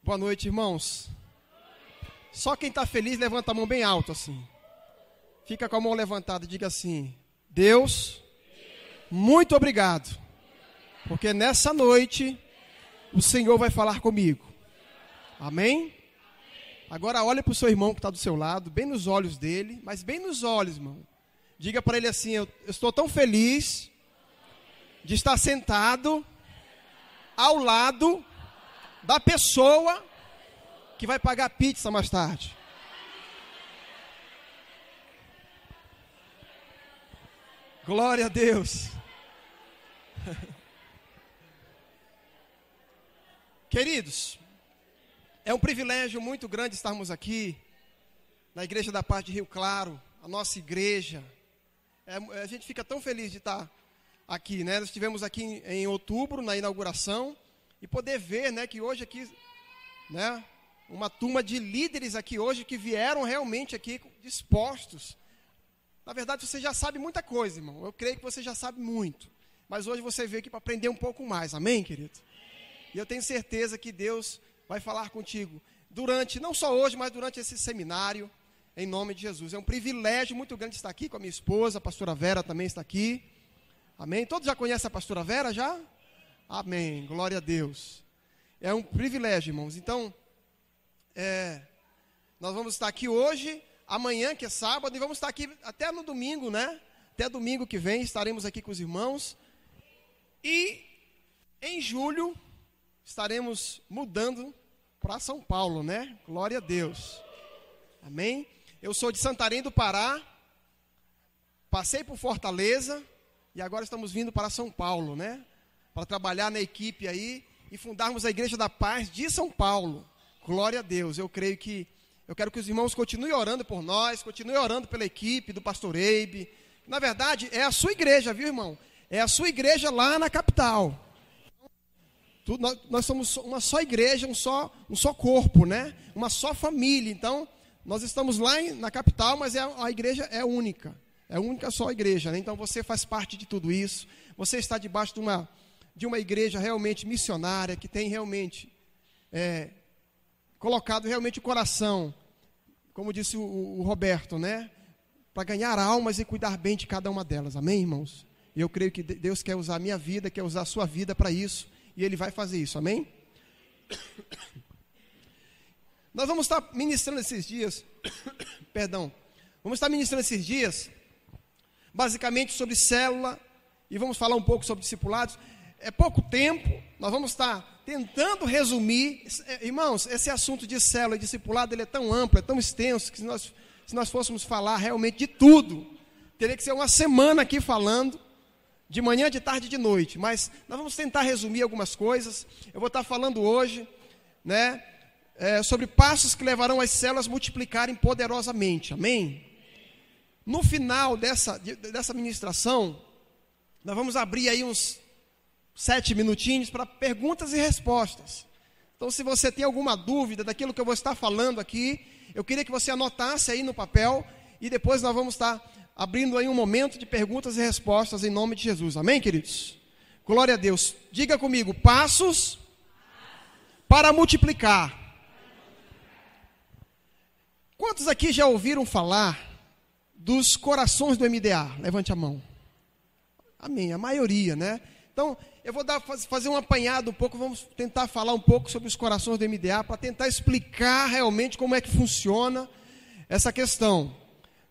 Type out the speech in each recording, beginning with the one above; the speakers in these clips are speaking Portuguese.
Boa noite, irmãos. Só quem está feliz, levanta a mão bem alto assim. Fica com a mão levantada e diga assim: Deus, muito obrigado, porque nessa noite o Senhor vai falar comigo. Amém? Agora olha para o seu irmão que está do seu lado, bem nos olhos dele, mas bem nos olhos, irmão. Diga para ele assim: eu estou tão feliz de estar sentado ao lado da pessoa que vai pagar pizza mais tarde. Glória a Deus. Queridos, é um privilégio muito grande estarmos aqui na Igreja da Paz de Rio Claro, a nossa igreja. A gente fica tão feliz de estar aqui, né? Nós estivemos aqui em outubro, na inauguração, e poder ver, né, que hoje aqui, né, uma turma de líderes aqui hoje que vieram realmente aqui dispostos. Na verdade, você já sabe muita coisa, irmão. Eu creio que você já sabe muito. Mas hoje você veio aqui para aprender um pouco mais. Amém, querido? E eu tenho certeza que Deus vai falar contigo durante, não só hoje, mas durante esse seminário, em nome de Jesus. É um privilégio muito grande estar aqui com a minha esposa, a pastora Vera também está aqui. Amém? Todos já conhecem a pastora Vera, já? Amém. Glória a Deus. É um privilégio, irmãos. Então, nós vamos estar aqui hoje, amanhã, que é sábado, e vamos estar aqui até no domingo, né? Até domingo que vem estaremos aqui com os irmãos. E em julho estaremos mudando para São Paulo, né? Glória a Deus. Amém? Eu sou de Santarém do Pará, passei por Fortaleza e agora estamos vindo para São Paulo, né? Para trabalhar na equipe aí e fundarmos a Igreja da Paz de São Paulo. Glória a Deus. Eu quero que os irmãos continuem orando por nós, continuem orando pela equipe do pastor Eibe. Na verdade, é a sua igreja, viu, irmão? É a sua igreja lá na capital. Nós somos uma só igreja, um só corpo, né? Uma só família. Então, nós estamos lá na capital, mas a igreja é única. É a única só igreja, né? Então, você faz parte de tudo isso. Você está debaixo de uma igreja realmente missionária, que tem realmente colocado realmente o coração, como disse o Roberto, né? Para ganhar almas e cuidar bem de cada uma delas. Amém, irmãos? E eu creio que Deus quer usar a minha vida, quer usar a sua vida para isso. E Ele vai fazer isso, amém? Nós vamos estar ministrando esses dias, vamos estar ministrando esses dias, basicamente sobre célula, e vamos falar um pouco sobre discipulados. É pouco tempo, nós vamos estar tentando resumir. Irmãos, esse assunto de célula e discipulado, ele é tão amplo, é tão extenso, que se nós fôssemos falar realmente de tudo, teria que ser uma semana aqui falando, de manhã, de tarde e de noite. Mas nós vamos tentar resumir algumas coisas. Eu vou estar falando hoje, né, sobre passos que levarão as células a multiplicarem poderosamente. Amém? No final dessa ministração, nós vamos abrir aí uns 7 minutinhos para perguntas e respostas. Então, se você tem alguma dúvida daquilo que eu vou estar falando aqui, eu queria que você anotasse aí no papel, e depois nós vamos estar abrindo aí um momento de perguntas e respostas em nome de Jesus. Amém, queridos? Glória a Deus. Diga comigo: passos para multiplicar. Quantos aqui já ouviram falar dos corações do MDA? Levante a mão. Amém, a maioria, né? Então, eu vou fazer um apanhado um pouco, vamos tentar falar um pouco sobre os corações do MDA, para tentar explicar realmente como é que funciona essa questão.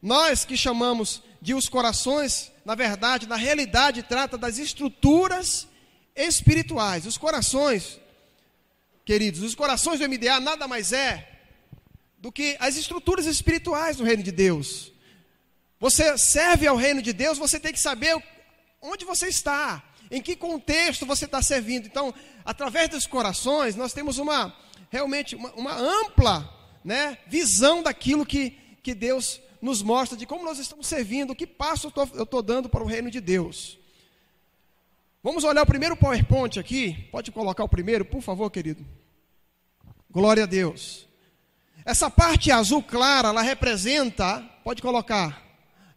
Nós que chamamos de os corações, na verdade, na realidade, trata das estruturas espirituais. Os corações, queridos, os corações do MDA nada mais é do que as estruturas espirituais do reino de Deus. Você serve ao reino de Deus, você tem que saber onde você está, em que contexto você está servindo. Então, através dos corações, nós temos realmente uma ampla, né, visão daquilo que Deus nos mostra, de como nós estamos servindo, que passo eu estou dando para o reino de Deus. Vamos olhar o primeiro PowerPoint aqui. Pode colocar o primeiro, por favor, querido. Glória a Deus. Essa parte azul clara, ela representa, pode colocar,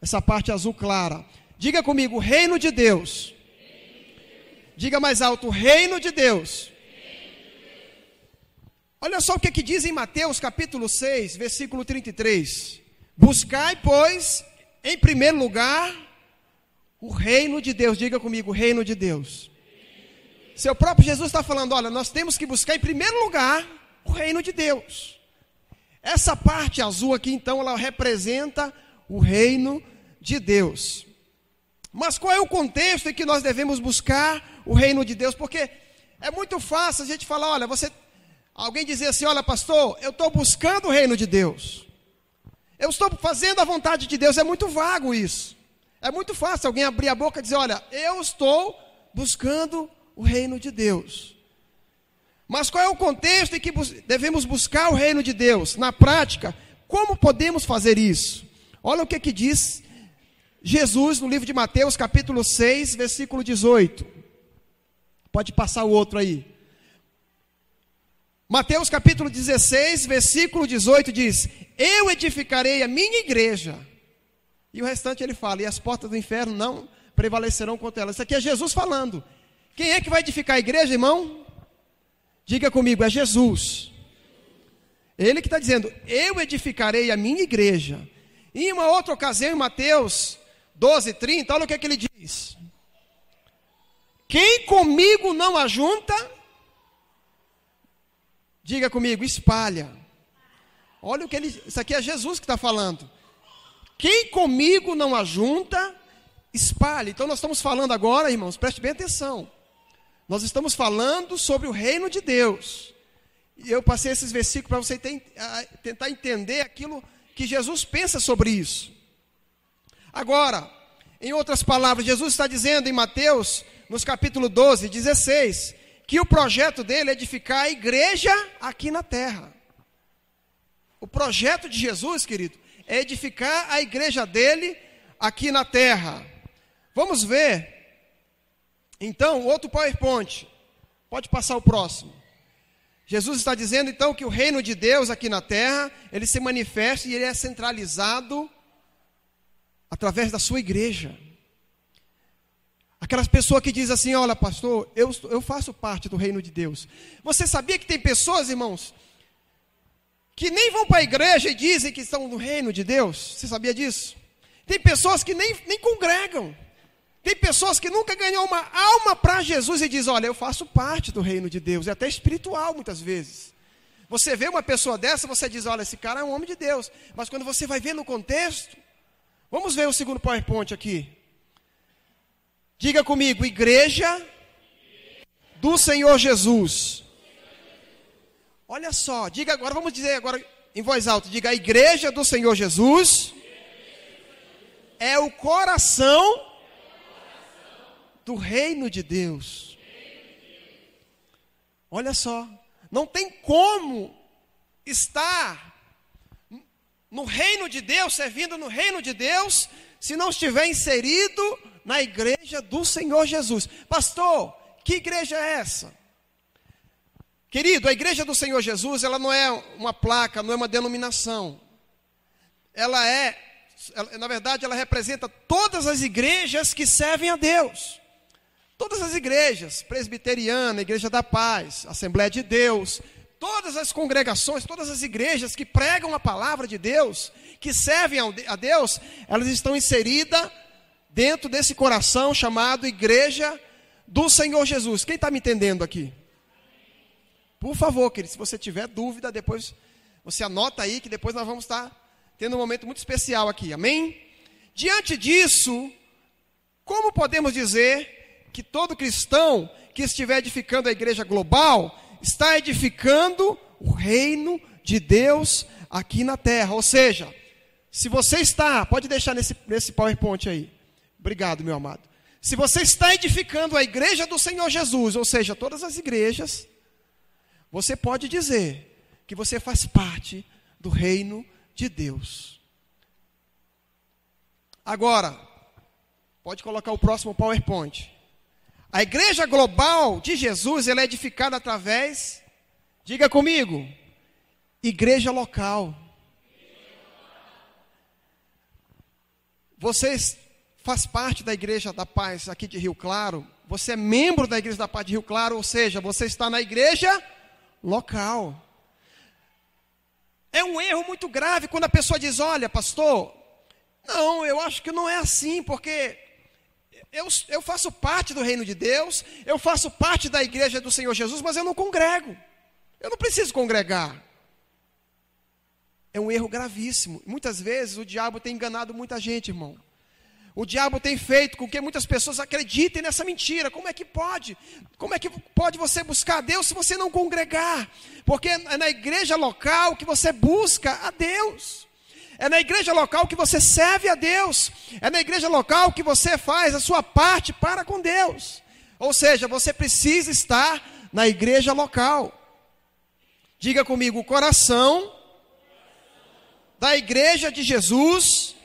essa parte azul clara. Diga comigo: reino de Deus. Diga mais alto: reino de Deus. Olha só o que diz em Mateus capítulo 6, versículo 33. Buscai, pois, em primeiro lugar, o reino de Deus. Diga comigo, o reino de Deus. Seu próprio Jesus está falando, olha, nós temos que buscar em primeiro lugar o reino de Deus. Essa parte azul aqui, então, ela representa o reino de Deus. Mas qual é o contexto em que nós devemos buscar o reino de Deus? Porque é muito fácil a gente falar, olha, alguém dizer assim, olha pastor, eu estou buscando o reino de Deus. Eu estou fazendo a vontade de Deus, é muito vago isso. É muito fácil alguém abrir a boca e dizer, olha, eu estou buscando o reino de Deus. Mas qual é o contexto em que devemos buscar o reino de Deus? Na prática, como podemos fazer isso? Olha o que diz Jesus no livro de Mateus, capítulo 6, versículo 18. Pode passar o outro aí. Mateus capítulo 16, versículo 18 diz, eu edificarei a minha igreja. E o restante ele fala, e as portas do inferno não prevalecerão contra ela. Isso aqui é Jesus falando. Quem é que vai edificar a igreja, irmão? Diga comigo, é Jesus. Ele que está dizendo, eu edificarei a minha igreja. E em uma outra ocasião, em Mateus 12, 30, olha o que ele diz. Quem comigo não ajunta, diga comigo, espalha. Olha o que isso aqui é Jesus que está falando. Quem comigo não ajunta, espalha. Então nós estamos falando agora, irmãos, preste bem atenção. Nós estamos falando sobre o reino de Deus. E eu passei esses versículos para você tentar entender aquilo que Jesus pensa sobre isso. Agora, em outras palavras, Jesus está dizendo em Mateus, nos capítulo 12, 16, que o projeto dele é edificar a igreja aqui na terra. O projeto de Jesus, querido, é edificar a igreja dele aqui na terra. Vamos ver, então, outro PowerPoint. Pode passar o próximo. Jesus está dizendo, então, que o reino de Deus aqui na terra, ele se manifesta e ele é centralizado através da sua igreja. Aquelas pessoas que dizem assim, olha pastor, eu faço parte do reino de Deus. Você sabia que tem pessoas, irmãos, que nem vão para a igreja e dizem que estão no reino de Deus? Você sabia disso? Tem pessoas que nem congregam. Tem pessoas que nunca ganham uma alma para Jesus e dizem, olha, eu faço parte do reino de Deus. É até espiritual muitas vezes. Você vê uma pessoa dessa, você diz, olha, esse cara é um homem de Deus. Mas quando você vai ver no contexto, vamos ver o segundo PowerPoint aqui. Diga comigo, igreja do Senhor Jesus. Olha só, diga agora, vamos dizer agora em voz alta, diga, a igreja do Senhor Jesus é o coração do reino de Deus. Olha só, não tem como estar no reino de Deus, servindo no reino de Deus, se não estiver inserido na igreja do Senhor Jesus. Pastor, que igreja é essa? Querido, a igreja do Senhor Jesus, ela não é uma placa, não é uma denominação. Na verdade, ela representa todas as igrejas que servem a Deus. Todas as igrejas, presbiteriana, Igreja da Paz, Assembleia de Deus, todas as congregações, todas as igrejas que pregam a palavra de Deus, que servem a Deus, elas estão inseridas dentro desse coração chamado Igreja do Senhor Jesus. Quem está me entendendo aqui? Por favor, querido, se você tiver dúvida, depois você anota aí, que depois nós vamos estar tendo um momento muito especial aqui, amém? Diante disso, como podemos dizer que todo cristão que estiver edificando a igreja global, está edificando o reino de Deus aqui na terra? Ou seja, se você está, pode deixar nesse PowerPoint aí, obrigado meu amado, se você está edificando a igreja do Senhor Jesus, ou seja, todas as igrejas, você pode dizer que você faz parte do reino de Deus. Agora, pode colocar o próximo PowerPoint. A igreja global de Jesus, ela é edificada através, diga comigo, igreja local. Você faz parte da Igreja da Paz aqui de Rio Claro, você é membro da Igreja da Paz de Rio Claro, ou seja, você está na igreja local. um erro muito grave quando a pessoa diz: olha, pastor, não, eu acho que não é assim, porque eu faço parte do reino de Deus, eu faço parte da igreja do Senhor Jesus, mas eu não congrego, eu não preciso congregar. É um erro gravíssimo. Muitas vezes o diabo tem enganado muita gente, irmão. O diabo tem feito com que muitas pessoas acreditem nessa mentira. Como é que pode? Como é que pode você buscar a Deus se você não congregar? Porque é na igreja local que você busca a Deus. É na igreja local que você serve a Deus. É na igreja local que você faz a sua parte para com Deus. Ou seja, você precisa estar na igreja local. Diga comigo: o coração da igreja de Jesus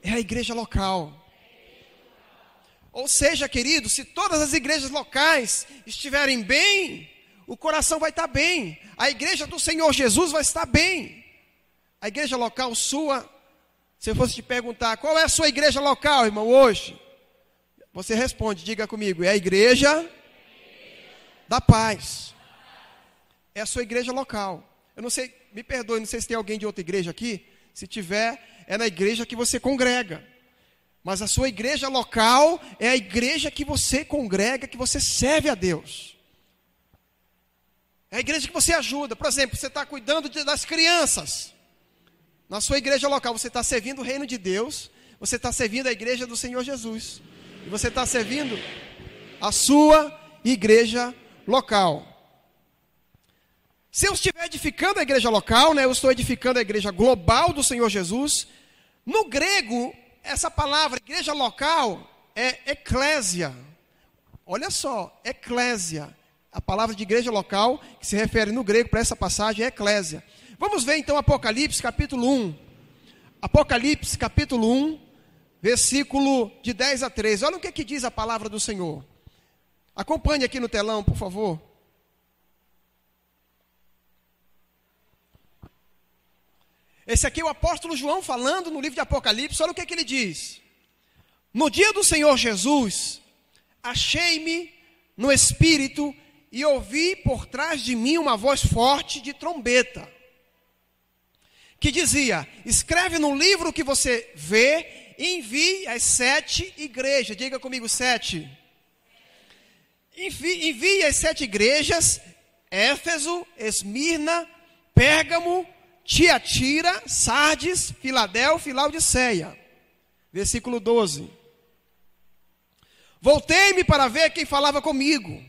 é a igreja local. Ou seja, querido, se todas as igrejas locais estiverem bem, o coração vai estar bem. A igreja do Senhor Jesus vai estar bem. A igreja local sua, se eu fosse te perguntar, qual é a sua igreja local, irmão, hoje? Você responde, diga comigo: é a igreja da paz. É a sua igreja local. Eu não sei, me perdoe, não sei se tem alguém de outra igreja aqui. Se tiver, é na igreja que você congrega. Mas a sua igreja local é a igreja que você congrega, que você serve a Deus. É a igreja que você ajuda. Por exemplo, você está cuidando das crianças. Na sua igreja local, você está servindo o reino de Deus. Você está servindo a igreja do Senhor Jesus. E você está servindo a sua igreja local. Se eu estiver edificando a igreja local, né, eu estou edificando a igreja global do Senhor Jesus. No grego, essa palavra, igreja local, é eclésia. Olha só, eclésia. A palavra de igreja local, que se refere no grego para essa passagem, é eclésia. Vamos ver então Apocalipse capítulo 1. Apocalipse capítulo 1, versículo de 10 a 13. Olha o que diz a palavra do Senhor. Acompanhe aqui no telão, por favor. Esse aqui é o apóstolo João falando no livro de Apocalipse. Olha o que ele diz: no dia do Senhor Jesus, achei-me no Espírito e ouvi por trás de mim uma voz forte de trombeta, que dizia: escreve no livro que você vê e envie às 7 igrejas. Diga comigo: 7. Envie às 7 igrejas: Éfeso, Esmirna, Pérgamo, Tiatira, Sardes, Filadélfia e Laodiceia. Versículo 12. Voltei-me para ver quem falava comigo.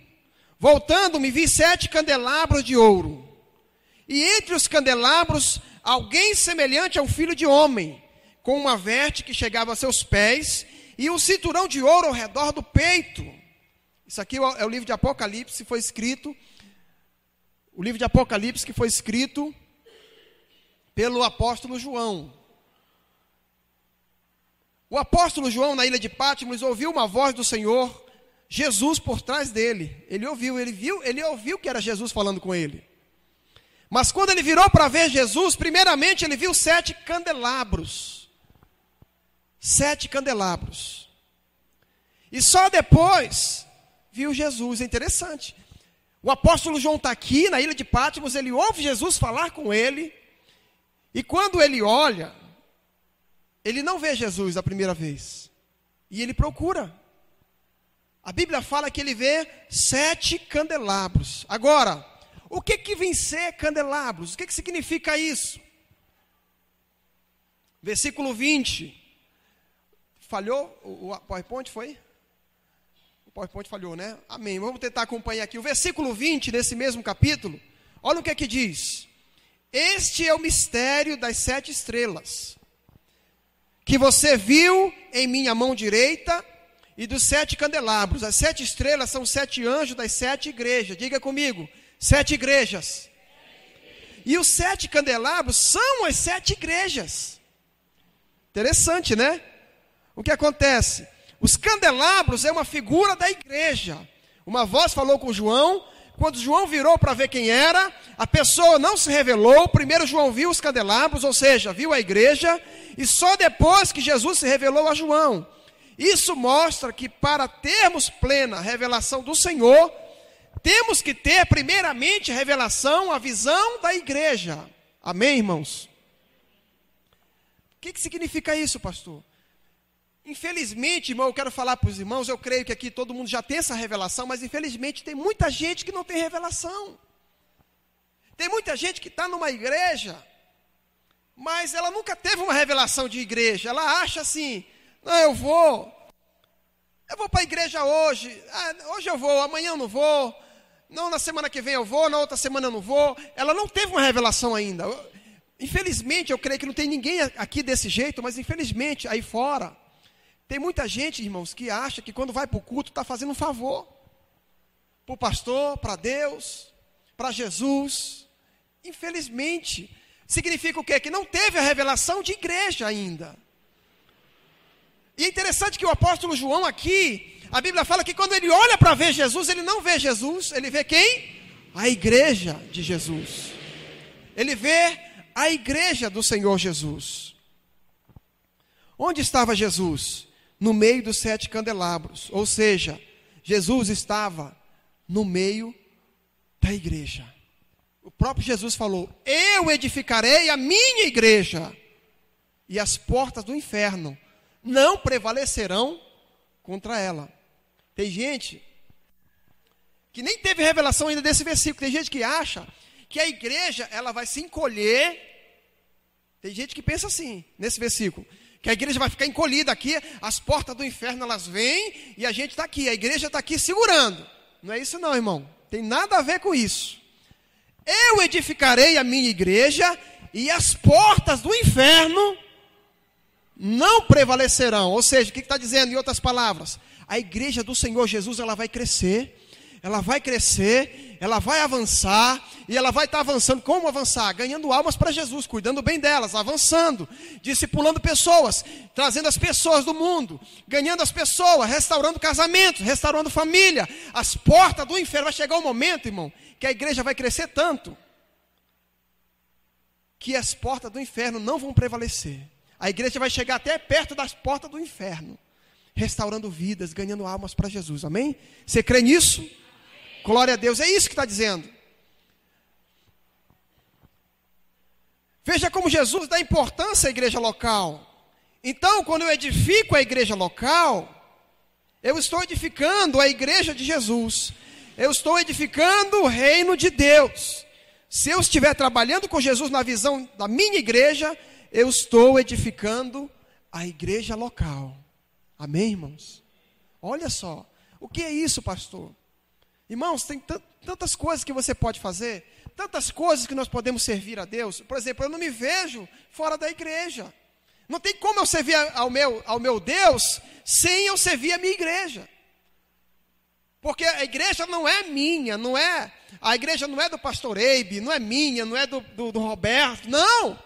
Voltando-me, vi 7 candelabros de ouro. E entre os candelabros, alguém semelhante ao filho de homem, com uma veste que chegava a seus pés, e um cinturão de ouro ao redor do peito. Isso aqui é o livro de Apocalipse, foi escrito. O livro de Apocalipse que foi escrito pelo apóstolo João. O apóstolo João, na ilha de Patmos, ouviu uma voz do Senhor Jesus por trás dele. Ele ouviu que era Jesus falando com ele. Mas quando ele virou para ver Jesus, primeiramente ele viu 7 candelabros. 7 candelabros. E só depois viu Jesus. É interessante. O apóstolo João está aqui na ilha de Patmos, ele ouve Jesus falar com ele. E quando ele olha, ele não vê Jesus a primeira vez. E ele procura. A Bíblia fala que ele vê 7 candelabros. Agora, o que vem ser candelabros? O que significa isso? Versículo 20. Falhou? O PowerPoint foi? O PowerPoint falhou, né? Amém. Vamos tentar acompanhar aqui. O versículo 20 desse mesmo capítulo. Olha o que diz. Este é o mistério das 7 estrelas, que você viu em minha mão direita, e dos 7 candelabros. As 7 estrelas são 7 anjos das 7 igrejas. Diga comigo: 7 igrejas. E os 7 candelabros são as 7 igrejas. Interessante, né? O que acontece? Os candelabros é uma figura da igreja. Uma voz falou com João. Quando João virou para ver quem era, a pessoa não se revelou. Primeiro João viu os candelabros, ou seja, viu a igreja, e só depois que Jesus se revelou a João. Isso mostra que para termos plena revelação do Senhor, temos que ter primeiramente a revelação, a visão da igreja. Amém, irmãos? O que significa isso, pastor? Infelizmente, irmão, eu quero falar para os irmãos, eu creio que aqui todo mundo já tem essa revelação, mas infelizmente tem muita gente que não tem revelação. Tem muita gente que está numa igreja, mas ela nunca teve uma revelação de igreja. Ela acha assim, não, eu vou para a igreja hoje, hoje eu vou, amanhã eu não vou, não, na semana que vem eu vou, na outra semana eu não vou. Ela não teve uma revelação ainda. Infelizmente, eu creio que não tem ninguém aqui desse jeito, mas infelizmente, aí fora, tem muita gente, irmãos, que acha que quando vai para o culto está fazendo um favor. Para o pastor, para Deus, para Jesus. Infelizmente, significa o quê? Que não teve a revelação de igreja ainda. E é interessante que o apóstolo João aqui, a Bíblia fala que quando ele olha para ver Jesus, ele não vê Jesus, ele vê quem? A igreja de Jesus. Ele vê a igreja do Senhor Jesus. Onde estava Jesus? No meio dos 7 candelabros. Ou seja, Jesus estava no meio da igreja. O próprio Jesus falou, eu edificarei a minha igreja, e as portas do inferno não prevalecerão contra ela. Tem gente que nem teve revelação ainda desse versículo. Tem gente que acha que a igreja ela vai se encolher. Tem gente que pensa assim, nesse versículo, que a igreja vai ficar encolhida aqui, as portas do inferno elas vêm, e a gente está aqui, a igreja está aqui segurando. Não é isso não, irmão. Tem nada a ver com isso. Eu edificarei a minha igreja, e as portas do inferno não prevalecerão. Ou seja, o que está dizendo em outras palavras? A igreja do Senhor Jesus, ela vai crescer, ela vai avançar, e ela vai estar avançando. Como avançar? Ganhando almas para Jesus, cuidando bem delas, avançando, discipulando pessoas, trazendo as pessoas do mundo, ganhando as pessoas, restaurando casamentos, restaurando família. As portas do inferno, vai chegar um momento, irmão, que a igreja vai crescer tanto, que as portas do inferno não vão prevalecer. A igreja vai chegar até perto das portas do inferno, restaurando vidas, ganhando almas para Jesus, amém? Você crê nisso? Amém. Glória a Deus, é isso que está dizendo. Veja como Jesus dá importância à igreja local. Então, quando eu edifico a igreja local, eu estou edificando a igreja de Jesus, eu estou edificando o reino de Deus. Se eu estiver trabalhando com Jesus na visão da minha igreja, eu estou edificando a igreja local. Amém, irmãos? Olha só, o que é isso, pastor? Irmãos, tem tantas coisas que você pode fazer, tantas coisas que nós podemos servir a Deus. Por exemplo, eu não me vejo fora da igreja. Não tem como eu servir ao meu Deus sem eu servir a minha igreja. Porque a igreja não é minha, a igreja não é do pastor Eibe, não é minha, não é do Roberto, não.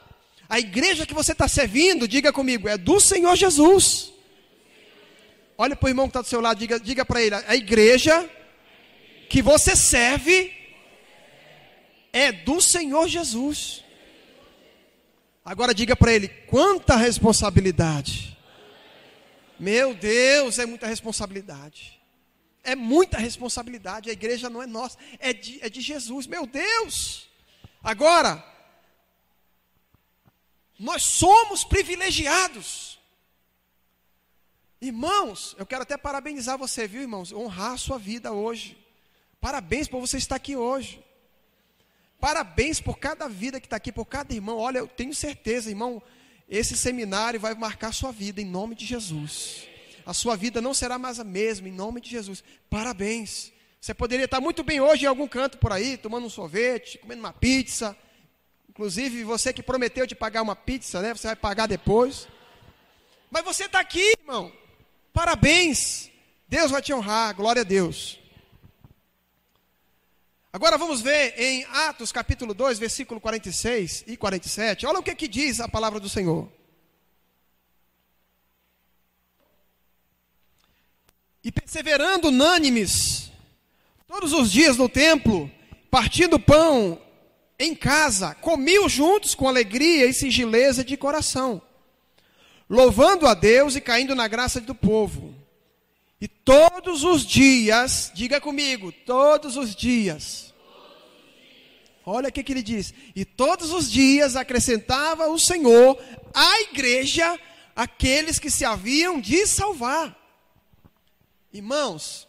A igreja que você está servindo, diga comigo, é do Senhor Jesus. Olha para o irmão que está do seu lado, diga para ele, a igreja que você serve é do Senhor Jesus. Agora diga para ele, quanta responsabilidade. Meu Deus, é muita responsabilidade. É muita responsabilidade, a igreja não é nossa, é de Jesus, meu Deus. Agora, nós somos privilegiados. Irmãos, eu quero até parabenizar você, viu, irmãos? Honrar a sua vida hoje. Parabéns por você estar aqui hoje. Parabéns por cada vida que está aqui, por cada irmão. Olha, eu tenho certeza, irmão, esse seminário vai marcar a sua vida, em nome de Jesus. A sua vida não será mais a mesma, em nome de Jesus. Parabéns. Você poderia estar muito bem hoje em algum canto por aí, tomando um sorvete, comendo uma pizza. Inclusive, você que prometeu de pagar uma pizza, né? Você vai pagar depois. Mas você está aqui, irmão. Parabéns. Deus vai te honrar. Glória a Deus. Agora vamos ver em Atos capítulo 2, versículo 46 e 47. Olha o que diz a palavra do Senhor. E perseverando unânimes, todos os dias no templo, partindo pão em casa, comiam juntos com alegria e singeleza de coração, louvando a Deus e caindo na graça do povo. E todos os dias, diga comigo, todos os dias, Olha o que ele diz. E todos os dias acrescentava o Senhor à igreja aqueles que se haviam de salvar. Irmãos,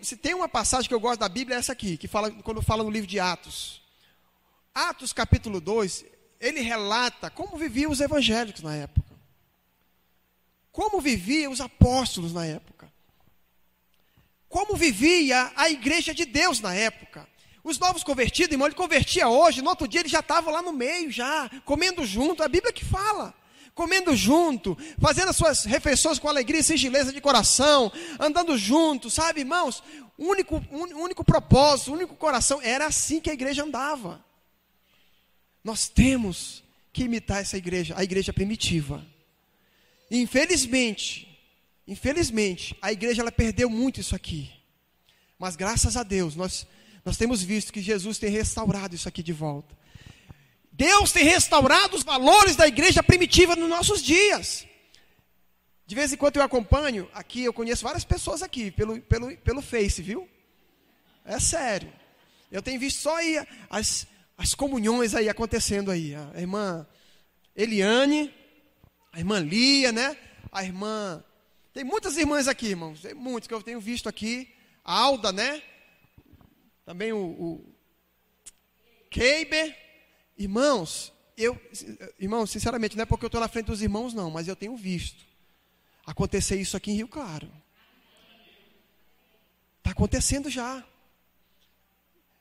se tem uma passagem que eu gosto da Bíblia, é essa aqui, que fala, quando fala no livro de Atos. Atos capítulo 2, ele relata como viviam os evangélicos na época. Como viviam os apóstolos na época. Como vivia a igreja de Deus na época. Os novos convertidos, irmão, ele convertia hoje, no outro dia ele já estava lá no meio, já, comendo junto, a Bíblia que fala. Comendo junto, fazendo as suas refeições com alegria e singeleza de coração, andando junto, sabe, irmãos? O único propósito, o único coração, era assim que a igreja andava. Nós temos que imitar essa igreja, a igreja primitiva. Infelizmente, a igreja ela perdeu muito isso aqui. Mas graças a Deus, nós temos visto que Jesus tem restaurado isso aqui de volta. Deus tem restaurado os valores da igreja primitiva nos nossos dias. De vez em quando eu acompanho, aqui eu conheço várias pessoas aqui, pelo Face, viu? É sério. Eu tenho visto só aí as comunhões aí acontecendo aí. A irmã Eliane, a irmã Lia, né? A irmã... Tem muitas irmãs aqui, irmãos. Tem muitas que eu tenho visto aqui. A Alda, né? Também o Keiber. Irmãos, sinceramente, não é porque eu estou na frente dos irmãos, não. Mas eu tenho visto acontecer isso aqui em Rio Claro. Está acontecendo já.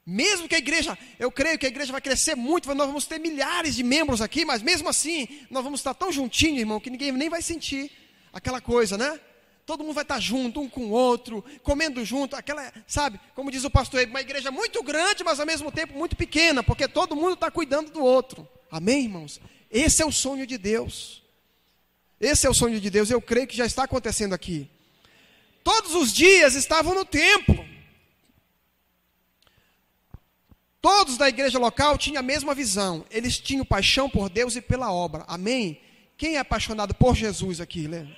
Mesmo que a igreja, eu creio que a igreja vai crescer muito, nós vamos ter milhares de membros aqui, mas mesmo assim, nós vamos estar tão juntinhos, irmão, que ninguém nem vai sentir aquela coisa, né? Todo mundo vai estar junto, um com o outro, comendo junto, aquela, sabe, como diz o pastor, uma igreja muito grande, mas ao mesmo tempo muito pequena, porque todo mundo está cuidando do outro. Amém, irmãos? Esse é o sonho de Deus. Esse é o sonho de Deus, eu creio que já está acontecendo aqui. Todos os dias estavam no templo. Todos da igreja local tinham a mesma visão. Eles tinham paixão por Deus e pela obra. Amém? Quem é apaixonado por Jesus aqui, né?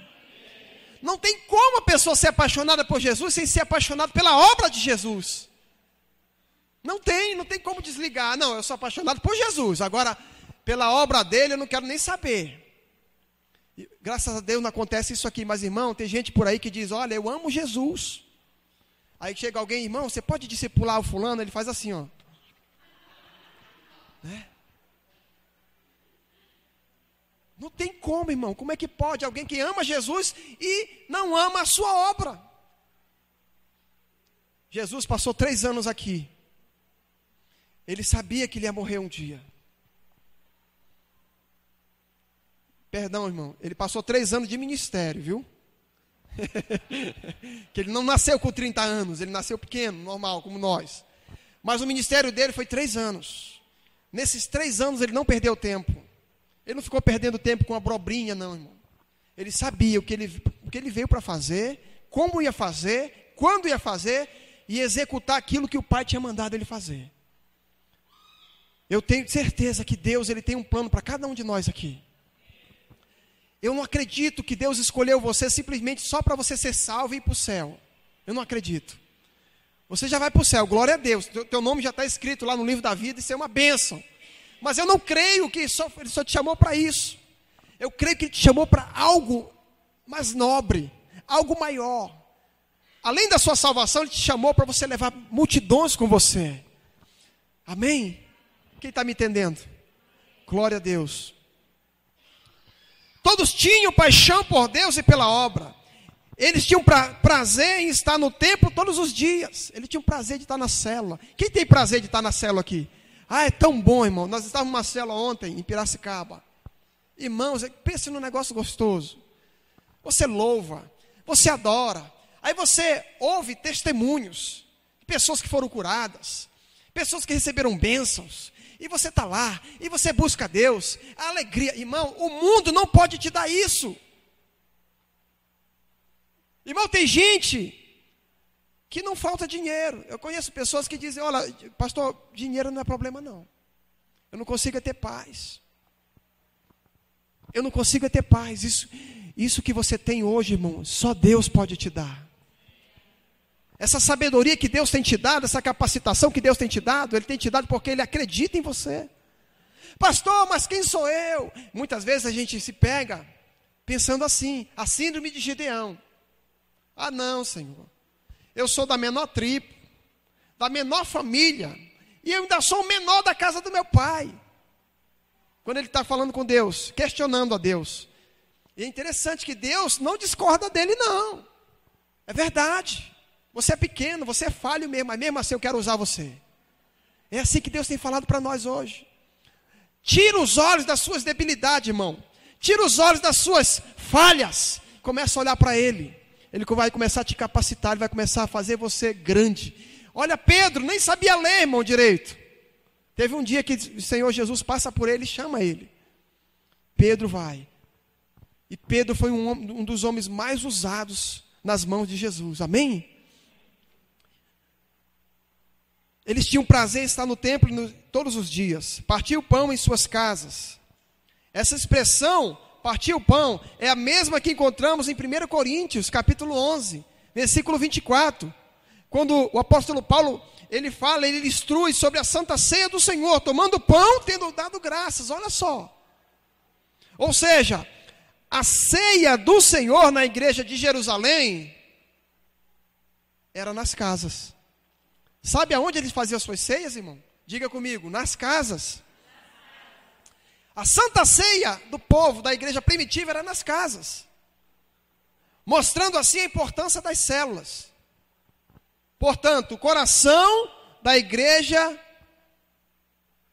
Não tem como a pessoa ser apaixonada por Jesus sem ser apaixonado pela obra de Jesus. Não tem como desligar. Não, eu sou apaixonado por Jesus. Agora, pela obra dele, eu não quero nem saber. E, graças a Deus não acontece isso aqui. Mas, irmão, tem gente por aí que diz, olha, eu amo Jesus. Aí chega alguém, irmão, você pode discipular o fulano? Ele faz assim, ó. Né? Não tem como, irmão. Como é que pode alguém que ama Jesus e não ama a sua obra? Jesus passou 3 anos aqui. Ele sabia que ele ia morrer um dia. Perdão, irmão. Ele passou 3 anos de ministério, viu? Que ele não nasceu com 30 anos. Ele nasceu pequeno, normal, como nós. Mas o ministério dele foi 3 anos. Nesses 3 anos ele não perdeu tempo. Ele não ficou perdendo tempo com abobrinha, não, irmão. Ele sabia o que ele veio para fazer, como ia fazer, quando ia fazer, e executar aquilo que o Pai tinha mandado ele fazer. Eu tenho certeza que Deus ele tem um plano para cada um de nós aqui. Eu não acredito que Deus escolheu você simplesmente só para você ser salvo e ir para o céu. Eu não acredito. Você já vai para o céu, glória a Deus. Teu nome já está escrito lá no livro da vida, isso é uma bênção. Mas eu não creio que ele só te chamou para isso. Eu creio que ele te chamou para algo mais nobre, algo maior. Além da sua salvação, ele te chamou para você levar multidões com você. Amém? Quem está me entendendo? Glória a Deus. Todos tinham paixão por Deus e pela obra. Eles tinham prazer em estar no templo todos os dias. Eles tinham prazer de estar na célula. Quem tem prazer de estar na célula aqui? Ah, é tão bom, irmão. Nós estávamos numa célula ontem, em Piracicaba. Irmãos, pense num negócio gostoso. Você louva, você adora. Aí você ouve testemunhos de pessoas que foram curadas, pessoas que receberam bênçãos. E você está lá, e você busca Deus. A alegria, irmão, o mundo não pode te dar isso. Irmão, tem gente que não falta dinheiro. Eu conheço pessoas que dizem, olha, pastor, dinheiro não é problema não. Eu não consigo ter paz. Eu não consigo ter paz. Isso que você tem hoje, irmão, só Deus pode te dar. Essa sabedoria que Deus tem te dado, essa capacitação que Deus tem te dado, Ele tem te dado porque Ele acredita em você. Pastor, mas quem sou eu? Muitas vezes a gente se pega pensando assim, a síndrome de Gideão. Ah não, Senhor, eu sou da menor tribo, da menor família, e eu ainda sou o menor da casa do meu pai. Quando ele está falando com Deus, questionando a Deus. E é interessante que Deus não discorda dele não. É verdade. Você é pequeno, você é falho mesmo, mas mesmo assim eu quero usar você. É assim que Deus tem falado para nós hoje. Tira os olhos das suas debilidades, irmão. Tira os olhos das suas falhas. Começa a olhar para Ele. Ele vai começar a te capacitar, Ele vai começar a fazer você grande. Olha, Pedro nem sabia ler, irmão, direito. Teve um dia que o Senhor Jesus passa por ele e chama ele. Pedro vai. E Pedro foi um dos homens mais usados nas mãos de Jesus. Amém? Eles tinham prazer em estar no templo todos os dias. Partir o pão em suas casas. Essa expressão, partir o pão, é a mesma que encontramos em 1 Coríntios, capítulo 11, versículo 24. Quando o apóstolo Paulo, ele fala, ele instrui sobre a santa ceia do Senhor, tomando pão, tendo dado graças. Olha só. Ou seja, a ceia do Senhor na igreja de Jerusalém era nas casas. Sabe aonde eles faziam as suas ceias, irmão? Diga comigo, nas casas. A santa ceia do povo, da igreja primitiva, era nas casas. Mostrando assim a importância das células. Portanto, o coração da igreja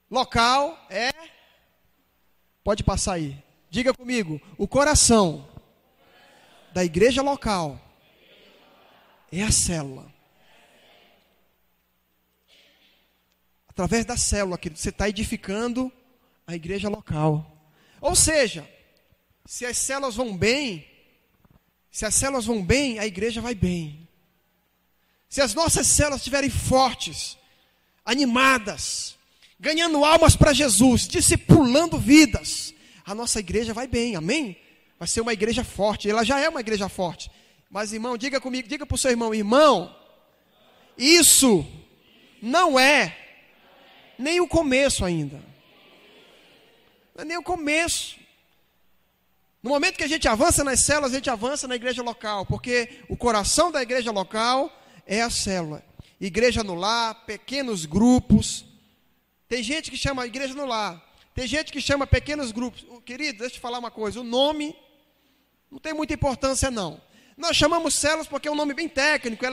local é... Pode passar aí. Diga comigo, o coração da igreja local é a célula. Através da célula, querido, você está edificando a igreja local. Ou seja, se as células vão bem, a igreja vai bem. Se as nossas células estiverem fortes, animadas, ganhando almas para Jesus, discipulando vidas, a nossa igreja vai bem, amém? Vai ser uma igreja forte, ela já é uma igreja forte. Mas irmão, diga comigo, diga para o seu irmão, irmão, isso não é nem o começo ainda. Não é nem o começo. No momento que a gente avança nas células, a gente avança na igreja local, porque o coração da igreja local é a célula. Igreja no lar, pequenos grupos. Tem gente que chama igreja no lar. Tem gente que chama pequenos grupos. Querido, deixa eu te falar uma coisa. O nome não tem muita importância, não. Nós chamamos células porque é um nome bem técnico.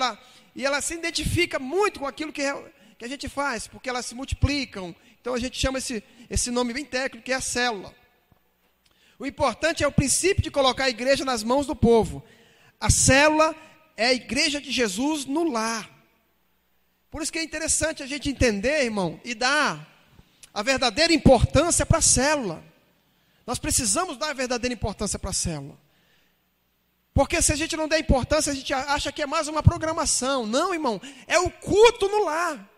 E ela se identifica muito com aquilo que a gente faz, porque elas se multiplicam. Então a gente chama esse nome bem técnico, que é a célula. O importante é o princípio de colocar a igreja nas mãos do povo. A célula é a igreja de Jesus no lar. Por isso que é interessante a gente entender, irmão, e dar a verdadeira importância para a célula. Nós precisamos dar a verdadeira importância para a célula. Porque se a gente não der importância, a gente acha que é mais uma programação. Não, irmão, é o culto no lar.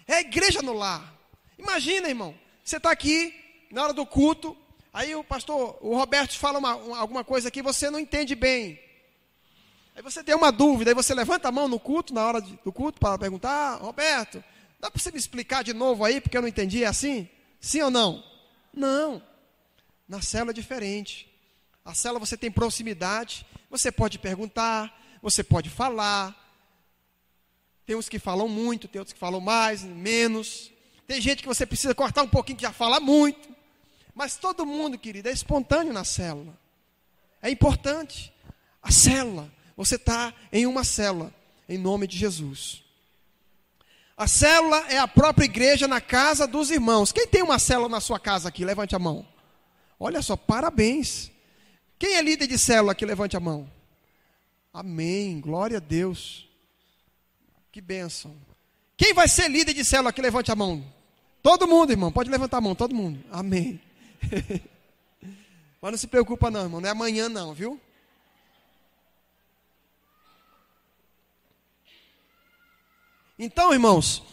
É a igreja no lar. Imagina, irmão, você está aqui na hora do culto, aí o pastor, o Roberto fala alguma coisa aqui, você não entende bem. Aí você tem uma dúvida, aí você levanta a mão no culto, na hora do culto, para perguntar, Roberto, dá para você me explicar de novo aí, porque eu não entendi, é assim? Sim ou não? Não. Na célula é diferente. A célula você tem proximidade, você pode perguntar, você pode falar. Tem uns que falam muito, tem outros que falam mais, menos. Tem gente que você precisa cortar um pouquinho, que já fala muito. Mas todo mundo, querido, é espontâneo na célula. É importante. A célula, você está em uma célula, em nome de Jesus. A célula é a própria igreja na casa dos irmãos. Quem tem uma célula na sua casa aqui? Levante a mão. Olha só, parabéns. Quem é líder de célula aqui? Levante a mão. Amém, glória a Deus. Que bênção. Quem vai ser líder de célula aqui? Levante a mão. Todo mundo, irmão, pode levantar a mão, todo mundo. Amém. Mas não se preocupa não, irmão, não é amanhã não, viu? Então, irmãos,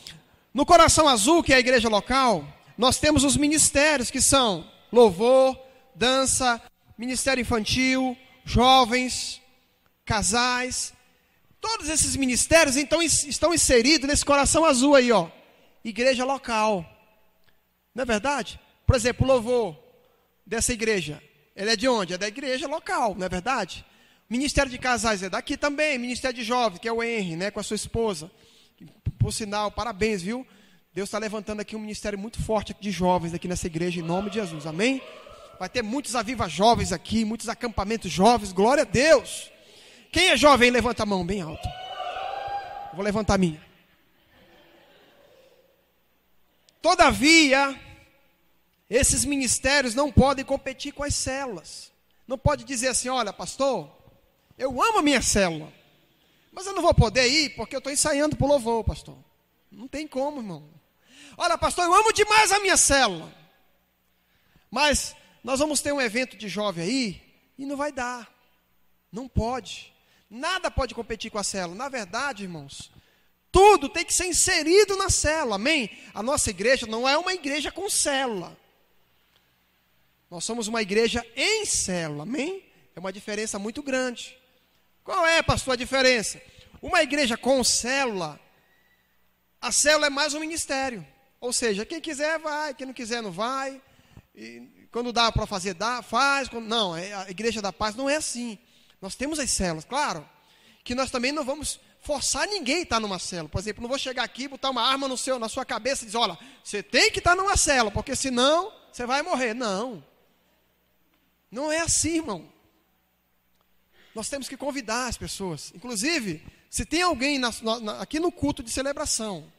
no Coração Azul, que é a igreja local, nós temos os ministérios que são louvor, dança, ministério infantil, jovens, casais. Todos esses ministérios, então, estão inseridos nesse coração azul aí, ó. Igreja local. Não é verdade? Por exemplo, o louvor dessa igreja, ele é de onde? É da igreja local, não é verdade? O Ministério de Casais é daqui também. Ministério de Jovens, que é o Henry, né, com a sua esposa. Por sinal, parabéns, viu? Deus está levantando aqui um ministério muito forte de jovens aqui nessa igreja, em nome de Jesus, amém? Vai ter muitos Aviva Jovens aqui, muitos acampamentos jovens, glória a Deus. Quem é jovem, levanta a mão bem alto. Eu vou levantar a minha. Todavia, esses ministérios não podem competir com as células. Não pode dizer assim, olha, pastor, eu amo a minha célula, mas eu não vou poder ir porque eu estou ensaiando para o louvor, pastor. Não tem como, irmão. Olha, pastor, eu amo demais a minha célula, mas nós vamos ter um evento de jovem aí e não vai dar. Não pode. Nada pode competir com a célula. Na verdade, irmãos, tudo tem que ser inserido na célula, amém? A nossa igreja não é uma igreja com célula. Nós somos uma igreja em célula, amém? É uma diferença muito grande. Qual é, pastor, a diferença? Uma igreja com célula, a célula é mais um ministério. Ou seja, quem quiser vai, quem não quiser não vai. E quando dá para fazer, dá, faz. Não, a igreja da paz não é assim. Nós temos as células, claro, que nós também não vamos forçar ninguém a estar numa célula. Por exemplo, não vou chegar aqui, botar uma arma na sua cabeça e dizer, olha, você tem que estar numa célula, porque senão você vai morrer. Não. Não é assim, irmão. Nós temos que convidar as pessoas. Inclusive, se tem alguém aqui no culto de celebração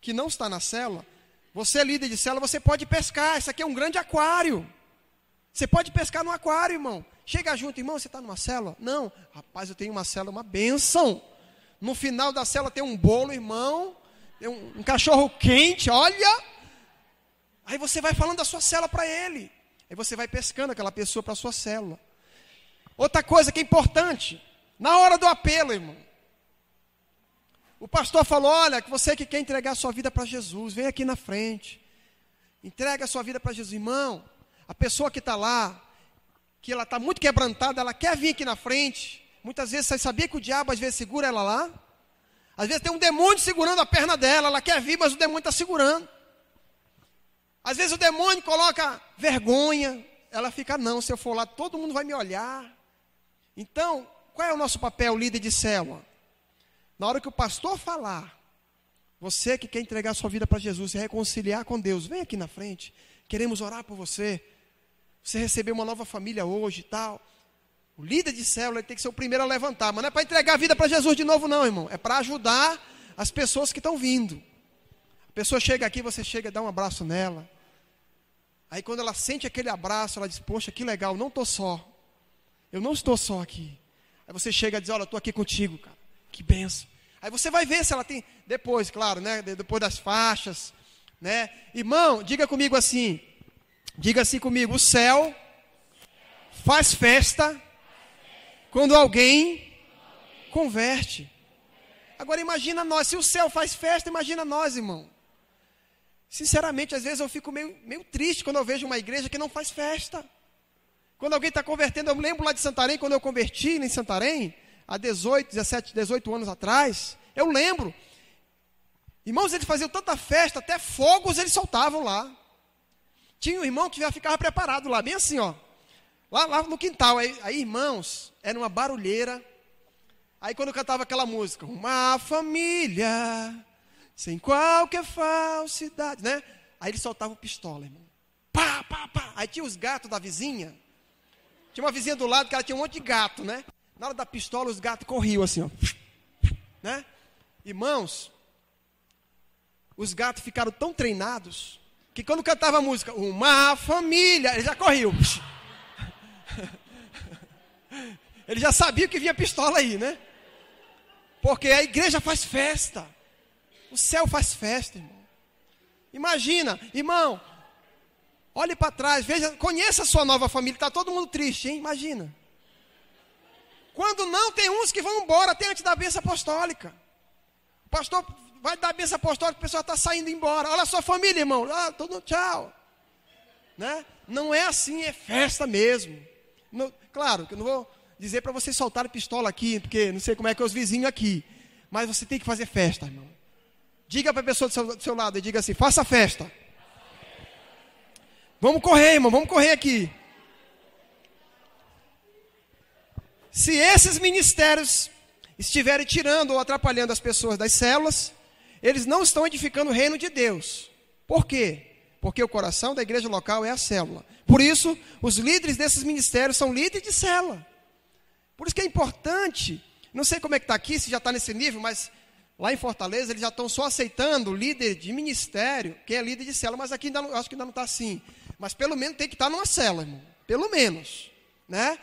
que não está na célula, você é líder de célula, você pode pescar. Isso aqui é um grande aquário. Você pode pescar no aquário, irmão. Chega junto, irmão, você está numa célula? Não. Rapaz, eu tenho uma célula, uma bênção. No final da célula tem um bolo, irmão. Tem um cachorro quente, olha. Aí você vai falando da sua célula para ele. Aí você vai pescando aquela pessoa para a sua célula. Outra coisa que é importante, na hora do apelo, irmão. O pastor falou, olha, que você que quer entregar a sua vida para Jesus, vem aqui na frente. Entrega a sua vida para Jesus, irmão. A pessoa que está lá, que ela está muito quebrantada, ela quer vir aqui na frente. Muitas vezes, você sabia que o diabo às vezes segura ela lá? Às vezes tem um demônio segurando a perna dela, ela quer vir, mas o demônio está segurando. Às vezes o demônio coloca vergonha, ela fica, não, se eu for lá, todo mundo vai me olhar. Então, qual é o nosso papel, líder de célula? Na hora que o pastor falar, você que quer entregar a sua vida para Jesus, se reconciliar com Deus, vem aqui na frente, queremos orar por você. Você recebeu uma nova família hoje e tal. O líder de célula tem que ser o primeiro a levantar. Mas não é para entregar a vida para Jesus de novo não, irmão. É para ajudar as pessoas que estão vindo. A pessoa chega aqui, você chega e dá um abraço nela. Aí quando ela sente aquele abraço, ela diz, poxa, que legal, não estou só. Eu não estou só aqui. Aí você chega e diz, olha, eu estou aqui contigo, cara. Que benção. Aí você vai ver se ela tem, depois, claro, né? Depois das faixas, né? Irmão, diga comigo assim. Diga assim comigo, o céu faz festa quando alguém converte. Agora imagina nós, se o céu faz festa, imagina nós, irmão. Sinceramente, às vezes eu fico meio triste quando eu vejo uma igreja que não faz festa. Quando alguém está convertendo, eu me lembro lá de Santarém, quando eu converti em Santarém, há 18 anos atrás, eu lembro. Irmãos, eles faziam tanta festa, até fogos eles soltavam lá. Tinha um irmão que já ficava preparado lá, bem assim, ó. Lá no quintal. Aí, irmãos, era uma barulheira. Aí quando eu cantava aquela música, uma família, sem qualquer falsidade, né? Aí eles soltavam pistola, irmão. Pá, pá, pá. Aí tinha os gatos da vizinha. Tinha uma vizinha do lado que ela tinha um monte de gato, né? Na hora da pistola, os gatos corriam assim, ó. Né? Irmãos, os gatos ficaram tão treinados que quando cantava a música, uma família, ele já corriam. Ele já sabia que vinha pistola aí, né? Porque a igreja faz festa. O céu faz festa, irmão. Imagina, irmão, olhe para trás, veja, conheça a sua nova família. Está todo mundo triste, hein? Imagina. Quando não, tem uns que vão embora até antes da bênção apostólica. O pastor vai dar a bênção apostólica, o pessoal está saindo embora. Olha a sua família, irmão. Ah, todo tchau. Né? Não é assim, é festa mesmo. Claro, que eu não vou dizer para vocês soltarem pistola aqui, porque não sei como é que é os vizinhos aqui. Mas você tem que fazer festa, irmão. Diga para a pessoa do seu lado e diga assim: faça festa. Vamos correr, irmão, vamos correr aqui. Se esses ministérios estiverem tirando ou atrapalhando as pessoas das células, eles não estão edificando o reino de Deus. Por quê? Porque o coração da igreja local é a célula. Por isso, os líderes desses ministérios são líderes de célula. Por isso que é importante, não sei como é que está aqui, se já está nesse nível, mas lá em Fortaleza eles já estão só aceitando líder de ministério, que é líder de célula, mas aqui ainda não, acho que ainda não está assim. Mas pelo menos tem que estar numa célula, irmão. Pelo menos, né?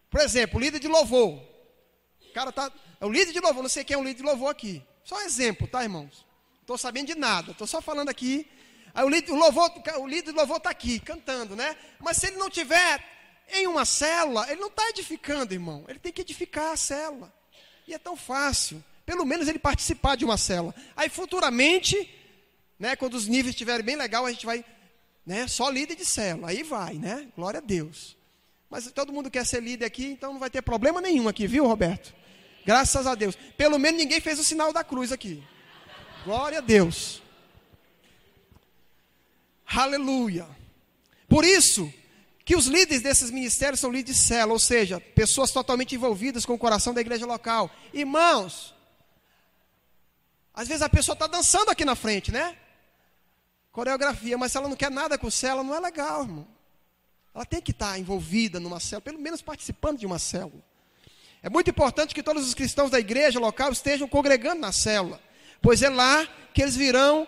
Por exemplo, o líder de louvor. O cara tá, é o líder de louvor, não sei quem é o líder de louvor aqui. Só um exemplo, tá, irmãos? Não estou sabendo de nada, estou só falando aqui. Aí o líder de louvor está aqui, cantando, né? Mas se ele não tiver em uma célula, ele não está edificando, irmão. Ele tem que edificar a célula. E é tão fácil. Pelo menos ele participar de uma célula. Aí futuramente, né, quando os níveis estiverem bem legal, a gente vai, né, só líder de célula. Aí vai, né? Glória a Deus. Mas todo mundo quer ser líder aqui, então não vai ter problema nenhum aqui, viu, Roberto? Graças a Deus. Pelo menos ninguém fez o sinal da cruz aqui. Glória a Deus. Aleluia. Por isso que os líderes desses ministérios são líderes de célula, ou seja, pessoas totalmente envolvidas com o coração da igreja local. Irmãos, às vezes a pessoa está dançando aqui na frente, né? Coreografia, mas se ela não quer nada com célula, não é legal, irmão. Ela tem que estar envolvida numa célula, pelo menos participando de uma célula. É muito importante que todos os cristãos da igreja local estejam congregando na célula, pois é lá que eles virão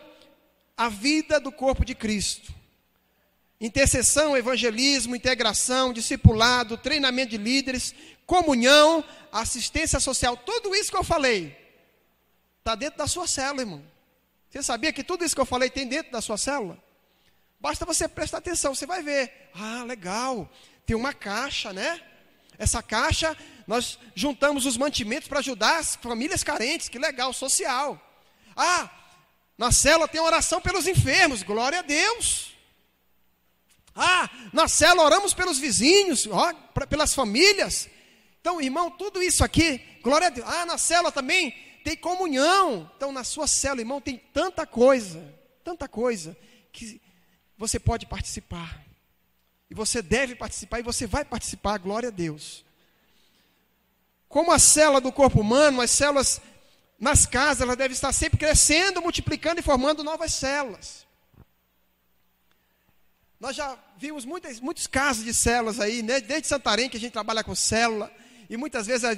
a vida do corpo de Cristo. Intercessão, evangelismo, integração, discipulado, treinamento de líderes, comunhão, assistência social, tudo isso que eu falei está dentro da sua célula, irmão. Você sabia que tudo isso que eu falei tem dentro da sua célula? Basta você prestar atenção, você vai ver. Ah, legal, tem uma caixa, né? Essa caixa, nós juntamos os mantimentos para ajudar as famílias carentes, que legal, social. Ah, na célula tem oração pelos enfermos, glória a Deus. Ah, na célula oramos pelos vizinhos, ó, pelas famílias. Então, irmão, tudo isso aqui, glória a Deus. Ah, na célula também tem comunhão. Então, na sua célula, irmão, tem tanta coisa, que você pode participar. E você deve participar, e você vai participar, glória a Deus. Como a célula do corpo humano, as células nas casas, elas devem estar sempre crescendo, multiplicando e formando novas células. Nós já vimos muitos casos de células aí, né? Desde Santarém, que a gente trabalha com célula, e muitas vezes, a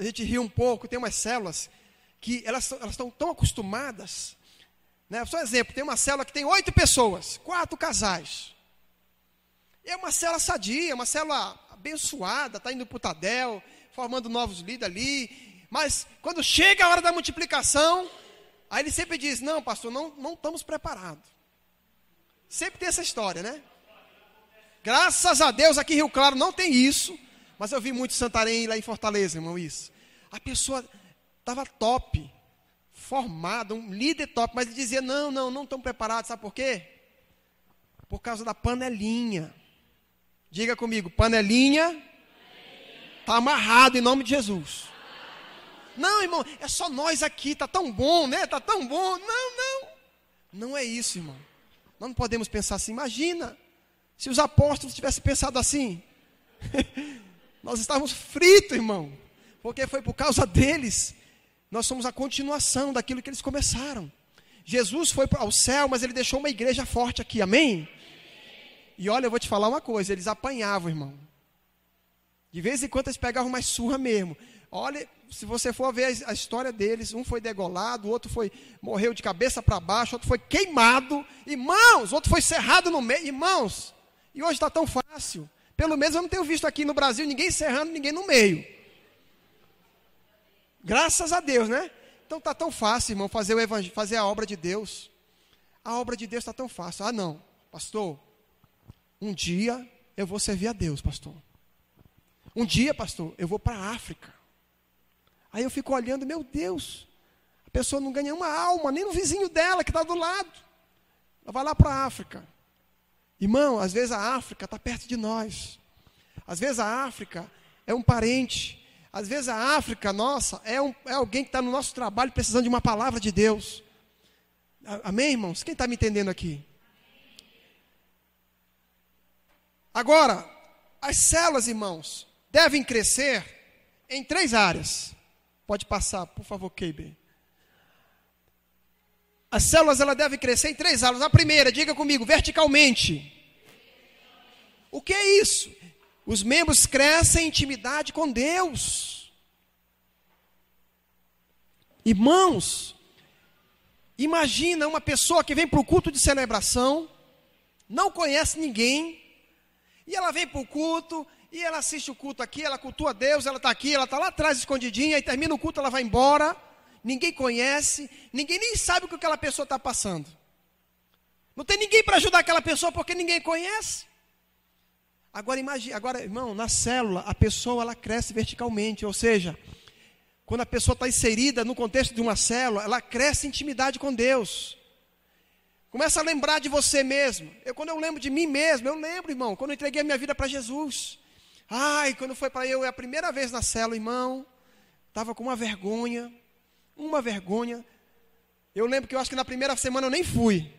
gente ri um pouco, tem umas células que elas estão tão acostumadas, né? Só um exemplo, tem uma célula que tem 8 pessoas, 4 casais. É uma célula sadia, uma célula abençoada, está indo para o Tadel, formando novos líderes ali. Mas quando chega a hora da multiplicação, aí ele sempre diz: não, pastor, não estamos preparados. Sempre tem essa história, né? Graças a Deus aqui em Rio Claro não tem isso, mas eu vi muito em Santarém, lá em Fortaleza, irmão, isso. A pessoa estava top, formada, um líder top, mas ele dizia: não estão preparados, sabe por quê? Por causa da panelinha. Diga comigo, panelinha está amarrado em nome de Jesus. Não, irmão, é só nós aqui, está tão bom, né? Está tão bom. Não é isso, irmão. Nós não podemos pensar assim. Imagina se os apóstolos tivessem pensado assim. Nós estávamos fritos, irmão. Porque foi por causa deles. Nós somos a continuação daquilo que eles começaram. Jesus foi ao céu, mas ele deixou uma igreja forte aqui, amém? E olha, eu vou te falar uma coisa, eles apanhavam, irmão. De vez em quando eles pegavam mais surra mesmo. Olha, se você for ver a história deles, um foi degolado, o outro morreu de cabeça para baixo, outro foi queimado, irmãos, outro foi serrado no meio, irmãos. E hoje está tão fácil. Pelo menos eu não tenho visto aqui no Brasil ninguém serrando ninguém no meio. Graças a Deus, né? Então está tão fácil, irmão, fazer a obra de Deus. A obra de Deus está tão fácil. Ah, não, pastor, um dia eu vou servir a Deus, pastor. Um dia, pastor, eu vou para a África. Aí eu fico olhando, meu Deus, a pessoa não ganha uma alma, nem no vizinho dela que está do lado. Ela vai lá para a África. Irmão, às vezes a África está perto de nós. Às vezes a África é um parente. Às vezes a África, nossa, é alguém que está no nosso trabalho precisando de uma palavra de Deus. Amém, irmãos? Quem está me entendendo aqui? Agora, as células, irmãos, devem crescer em 3 áreas. Pode passar, por favor, Keiber. As células devem crescer em 3 áreas. A primeira, diga comigo, verticalmente. O que é isso? Os membros crescem em intimidade com Deus. Irmãos, imagina uma pessoa que vem para o culto de celebração, não conhece ninguém, e ela vem para o culto, e ela assiste o culto aqui, ela cultua Deus, ela está aqui, ela está lá atrás escondidinha, e termina o culto, ela vai embora, ninguém conhece, ninguém nem sabe o que aquela pessoa está passando. Não tem ninguém para ajudar aquela pessoa, porque ninguém conhece. Agora imagine, irmão, na célula, a pessoa ela cresce verticalmente, ou seja, quando a pessoa está inserida no contexto de uma célula, ela cresce em intimidade com Deus. Começa a lembrar de você mesmo. Quando eu lembro de mim mesmo, eu lembro, irmão, quando eu entreguei a minha vida para Jesus. Ai, quando foi para eu, a primeira vez na célula, irmão, estava com uma vergonha. Eu lembro que eu acho que na primeira semana eu nem fui.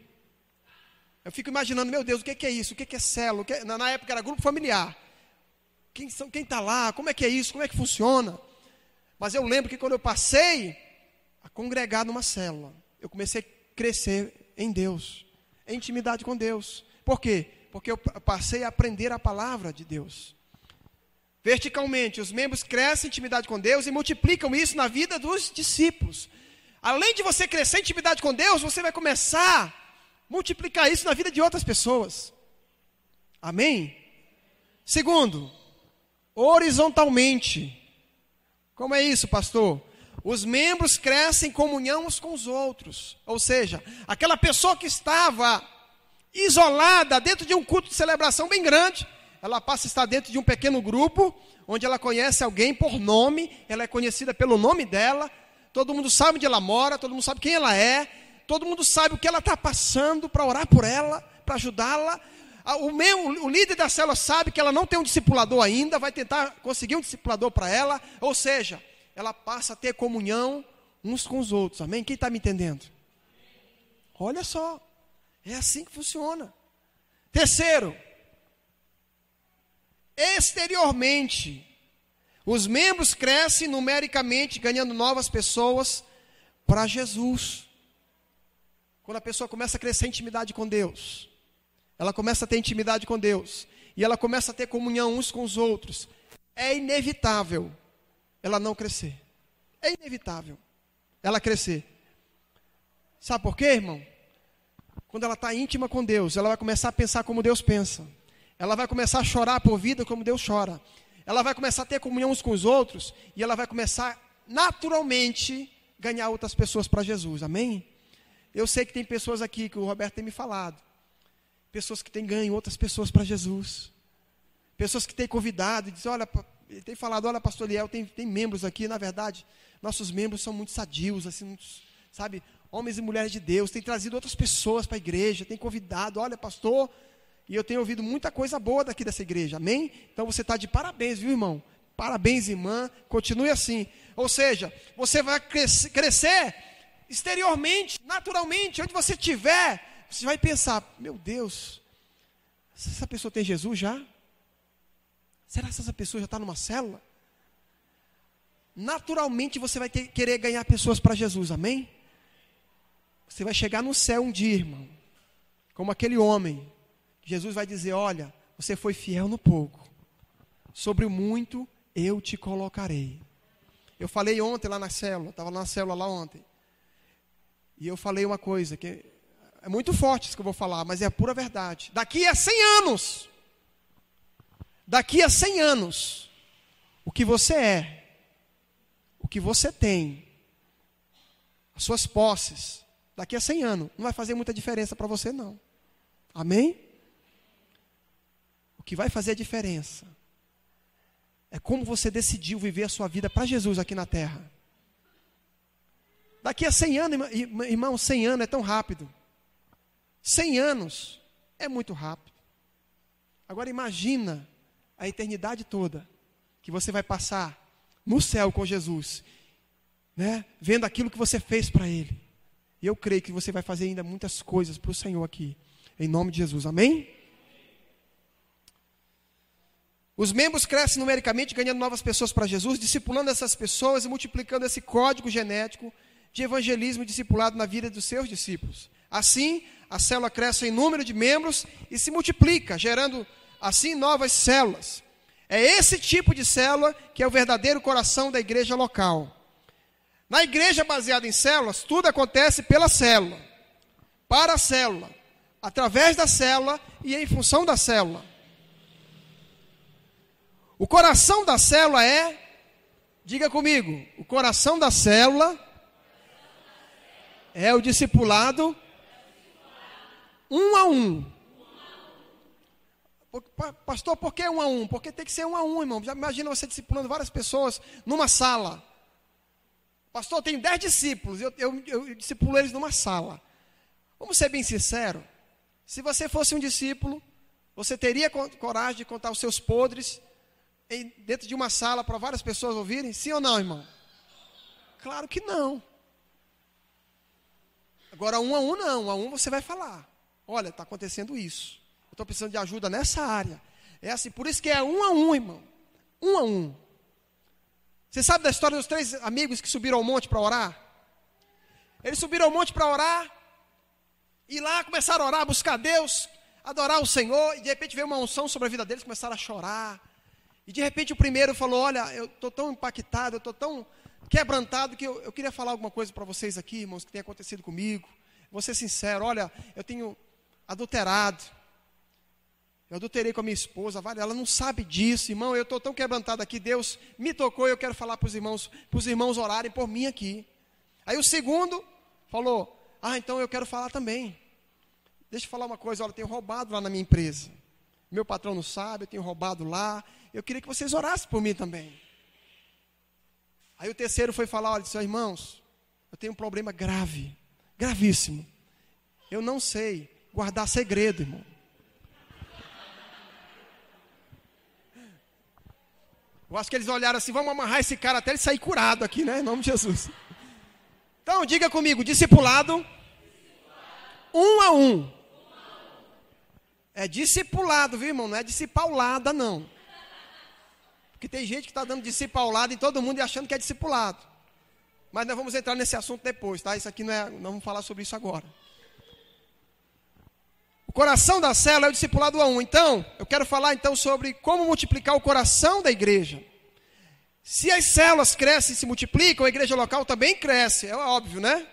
Eu fico imaginando, meu Deus, o que é isso? O que é célula? Na época era grupo familiar. Quem está lá? Como é que é isso? Como é que funciona? Mas eu lembro que quando eu passei a congregar numa célula, eu comecei a crescer em Deus, em intimidade com Deus. Por quê? Porque eu passei a aprender a palavra de Deus. Verticalmente, os membros crescem em intimidade com Deus e multiplicam isso na vida dos discípulos. Além de você crescer em intimidade com Deus, você vai começar a multiplicar isso na vida de outras pessoas. Amém? Segundo, horizontalmente. Como é isso, pastor? Os membros crescem em comunhão uns com os outros. Ou seja, aquela pessoa que estava isolada dentro de um culto de celebração bem grande, ela passa a estar dentro de um pequeno grupo, onde ela conhece alguém por nome, ela é conhecida pelo nome dela, todo mundo sabe onde ela mora, todo mundo sabe quem ela é, todo mundo sabe o que ela está passando para orar por ela, para ajudá-la. O líder da célula sabe que ela não tem um discipulador ainda, vai tentar conseguir um discipulador para ela, ou seja, ela passa a ter comunhão uns com os outros, amém? Quem está me entendendo? Olha só, é assim que funciona. Terceiro, exteriormente, os membros crescem numericamente, ganhando novas pessoas para Jesus. Quando a pessoa começa a crescer em intimidade com Deus, ela começa a ter intimidade com Deus, e ela começa a ter comunhão uns com os outros, é inevitável ela não crescer. É inevitável ela crescer. Sabe por quê, irmão? Quando ela está íntima com Deus, ela vai começar a pensar como Deus pensa. Ela vai começar a chorar por vida como Deus chora. Ela vai começar a ter comunhão uns com os outros, e ela vai começar naturalmente ganhar outras pessoas para Jesus, amém? Eu sei que tem pessoas aqui, que o Roberto tem me falado, pessoas que têm ganho outras pessoas para Jesus, pessoas que têm convidado e dizem, olha, ele tem falado, olha, pastor Liel, tem membros aqui, na verdade, nossos membros são muito sadios, assim, muitos, sabe, homens e mulheres de Deus, tem trazido outras pessoas para a igreja, tem convidado, olha, pastor, e eu tenho ouvido muita coisa boa daqui dessa igreja, amém? Então você está de parabéns, viu, irmão? Parabéns, irmã, continue assim. Ou seja, você vai crescer exteriormente, naturalmente, onde você estiver, você vai pensar, meu Deus, essa pessoa tem Jesus já? Será que essa pessoa já está numa célula? Naturalmente você vai querer ganhar pessoas para Jesus, amém? Você vai chegar no céu um dia, irmão, como aquele homem. Jesus vai dizer, olha, você foi fiel no pouco, sobre o muito eu te colocarei. Eu falei ontem lá na célula, estava na célula lá ontem, e eu falei uma coisa, que é muito forte isso que eu vou falar, mas é a pura verdade. Daqui a 100 anos, o que você é, o que você tem, as suas posses, daqui a 100 anos, não vai fazer muita diferença para você não. Amém? O que vai fazer a diferença é como você decidiu viver a sua vida para Jesus aqui na terra. Daqui a 100 anos, irmão, 100 anos é tão rápido. 100 anos é muito rápido. Agora imagina a eternidade toda que você vai passar no céu com Jesus, né? Vendo aquilo que você fez para Ele. E eu creio que você vai fazer ainda muitas coisas para o Senhor aqui, em nome de Jesus, amém? Os membros crescem numericamente, ganhando novas pessoas para Jesus, discipulando essas pessoas e multiplicando esse código genético de evangelismo e discipulado na vida dos seus discípulos. Assim, a célula cresce em número de membros e se multiplica, gerando assim novas células. É esse tipo de célula que é o verdadeiro coração da igreja local. Na igreja baseada em células, tudo acontece pela célula, para a célula, através da célula e em função da célula. O coração da célula é, diga comigo, o coração da célula é o discipulado um a um. Pastor, por que um a um? Porque tem que ser um a um, irmão. Já imagina você discipulando várias pessoas numa sala. Pastor, eu tenho 10 discípulos, eu discipulo eles numa sala. Vamos ser bem sinceros. Se você fosse um discípulo, você teria coragem de contar os seus podres dentro de uma sala para várias pessoas ouvirem? Sim ou não, irmão? Claro que não. Agora, um a um não. Um a um você vai falar. Olha, está acontecendo isso. Eu estou precisando de ajuda nessa área. É assim, por isso que é um a um, irmão. Um a um. Você sabe da história dos 3 amigos que subiram ao monte para orar? Eles subiram ao monte para orar. E lá começaram a orar, buscar Deus, adorar o Senhor. E de repente veio uma unção sobre a vida deles, começaram a chorar. E de repente o primeiro falou, olha, eu estou tão impactado, eu estou tão quebrantado que eu queria falar alguma coisa para vocês aqui, irmãos, que tem acontecido comigo. Vou ser sincero, olha, eu tenho adulterado. Eu adulterei com a minha esposa, ela não sabe disso, irmão, eu estou tão quebrantado aqui, Deus me tocou e eu quero falar para os irmãos orarem por mim aqui. Aí o segundo falou, então eu quero falar também. Deixa eu falar uma coisa, olha, eu tenho roubado lá na minha empresa. Meu patrão não sabe, eu tenho roubado lá. Eu queria que vocês orassem por mim também. Aí o terceiro foi falar, olha, disse, irmãos, eu tenho um problema grave, gravíssimo. Eu não sei guardar segredo, irmão. Eu acho que eles olharam assim, vamos amarrar esse cara até ele sair curado aqui, né? Em nome de Jesus. Então, diga comigo, discipulado, um a um. É discipulado, viu, irmão? Não é discipaulada, não. Porque tem gente que está dando discipaulada em todo mundo e achando que é discipulado. Mas nós vamos entrar nesse assunto depois, tá? Isso aqui não vamos falar sobre isso agora. O coração da célula é o discipulado a um. Então, eu quero falar então sobre como multiplicar o coração da igreja. Se as células crescem e se multiplicam, a igreja local também cresce, é óbvio, né?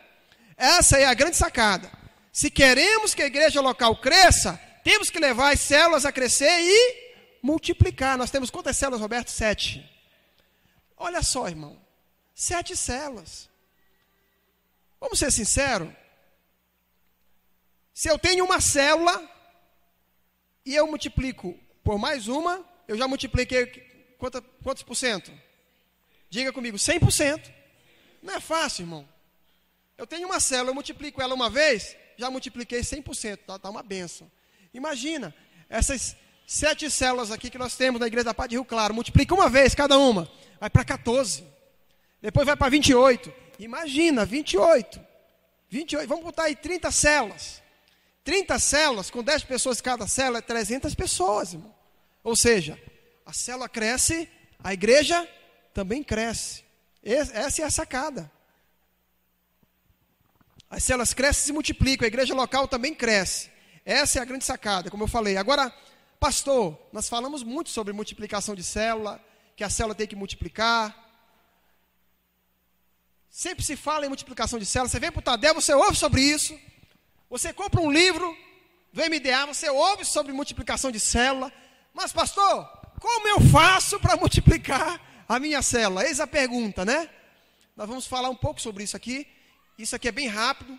Essa é a grande sacada. Se queremos que a igreja local cresça, temos que levar as células a crescer e multiplicar. Nós temos quantas células, Roberto? 7. Olha só, irmão. 7 células. Vamos ser sinceros. Se eu tenho uma célula e eu multiplico por mais uma, eu já multipliquei quantos por cento? Diga comigo, 100%. Não é fácil, irmão. Eu tenho uma célula, eu multiplico ela uma vez, já multipliquei 100%. Tá uma bênção. Imagina, essas 7 células aqui que nós temos na Igreja da Paz de Rio Claro, multiplica uma vez cada uma, vai para 14. Depois vai para 28. Imagina, 28. Vamos botar aí 30 células. 30 células, com 10 pessoas cada célula, é 300 pessoas, irmão. Ou seja, a célula cresce, a igreja também cresce. Essa é a sacada. As células crescem e se multiplicam, a igreja local também cresce. Essa é a grande sacada, como eu falei. Agora, pastor, nós falamos muito sobre multiplicação de célula, que a célula tem que multiplicar. Sempre se fala em multiplicação de célula. Você vem para o Tadel, você ouve sobre isso. Você compra um livro do MDA, você ouve sobre multiplicação de célula. Mas, pastor, como eu faço para multiplicar a minha célula? Eis a pergunta, né? Nós vamos falar um pouco sobre isso aqui. Isso aqui é bem rápido.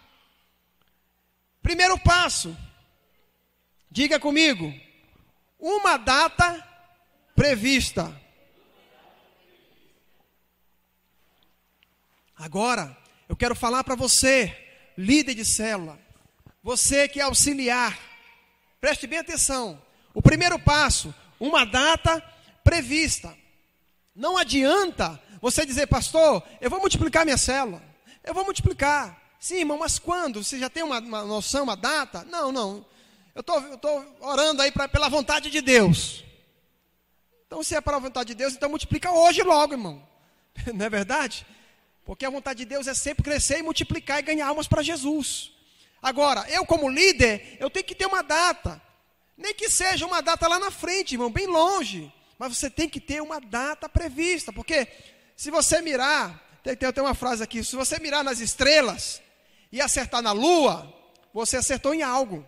Primeiro passo. Diga comigo. Uma data prevista. Agora, eu quero falar para você, líder de célula. Você que é auxiliar, preste bem atenção. O primeiro passo, uma data prevista. Não adianta você dizer, pastor, eu vou multiplicar minha célula. Eu vou multiplicar. Sim, irmão, mas quando? Você já tem uma noção, uma data? Não. Eu estou orando aí pela vontade de Deus. Então, se é para a vontade de Deus, então multiplica hoje logo, irmão. Não é verdade? Porque a vontade de Deus é sempre crescer e multiplicar e ganhar almas para Jesus. Agora, eu como líder, eu tenho que ter uma data. Nem que seja uma data lá na frente, irmão, bem longe. Mas você tem que ter uma data prevista. Porque se você mirar, tem uma frase aqui, se você mirar nas estrelas e acertar na lua, você acertou em algo.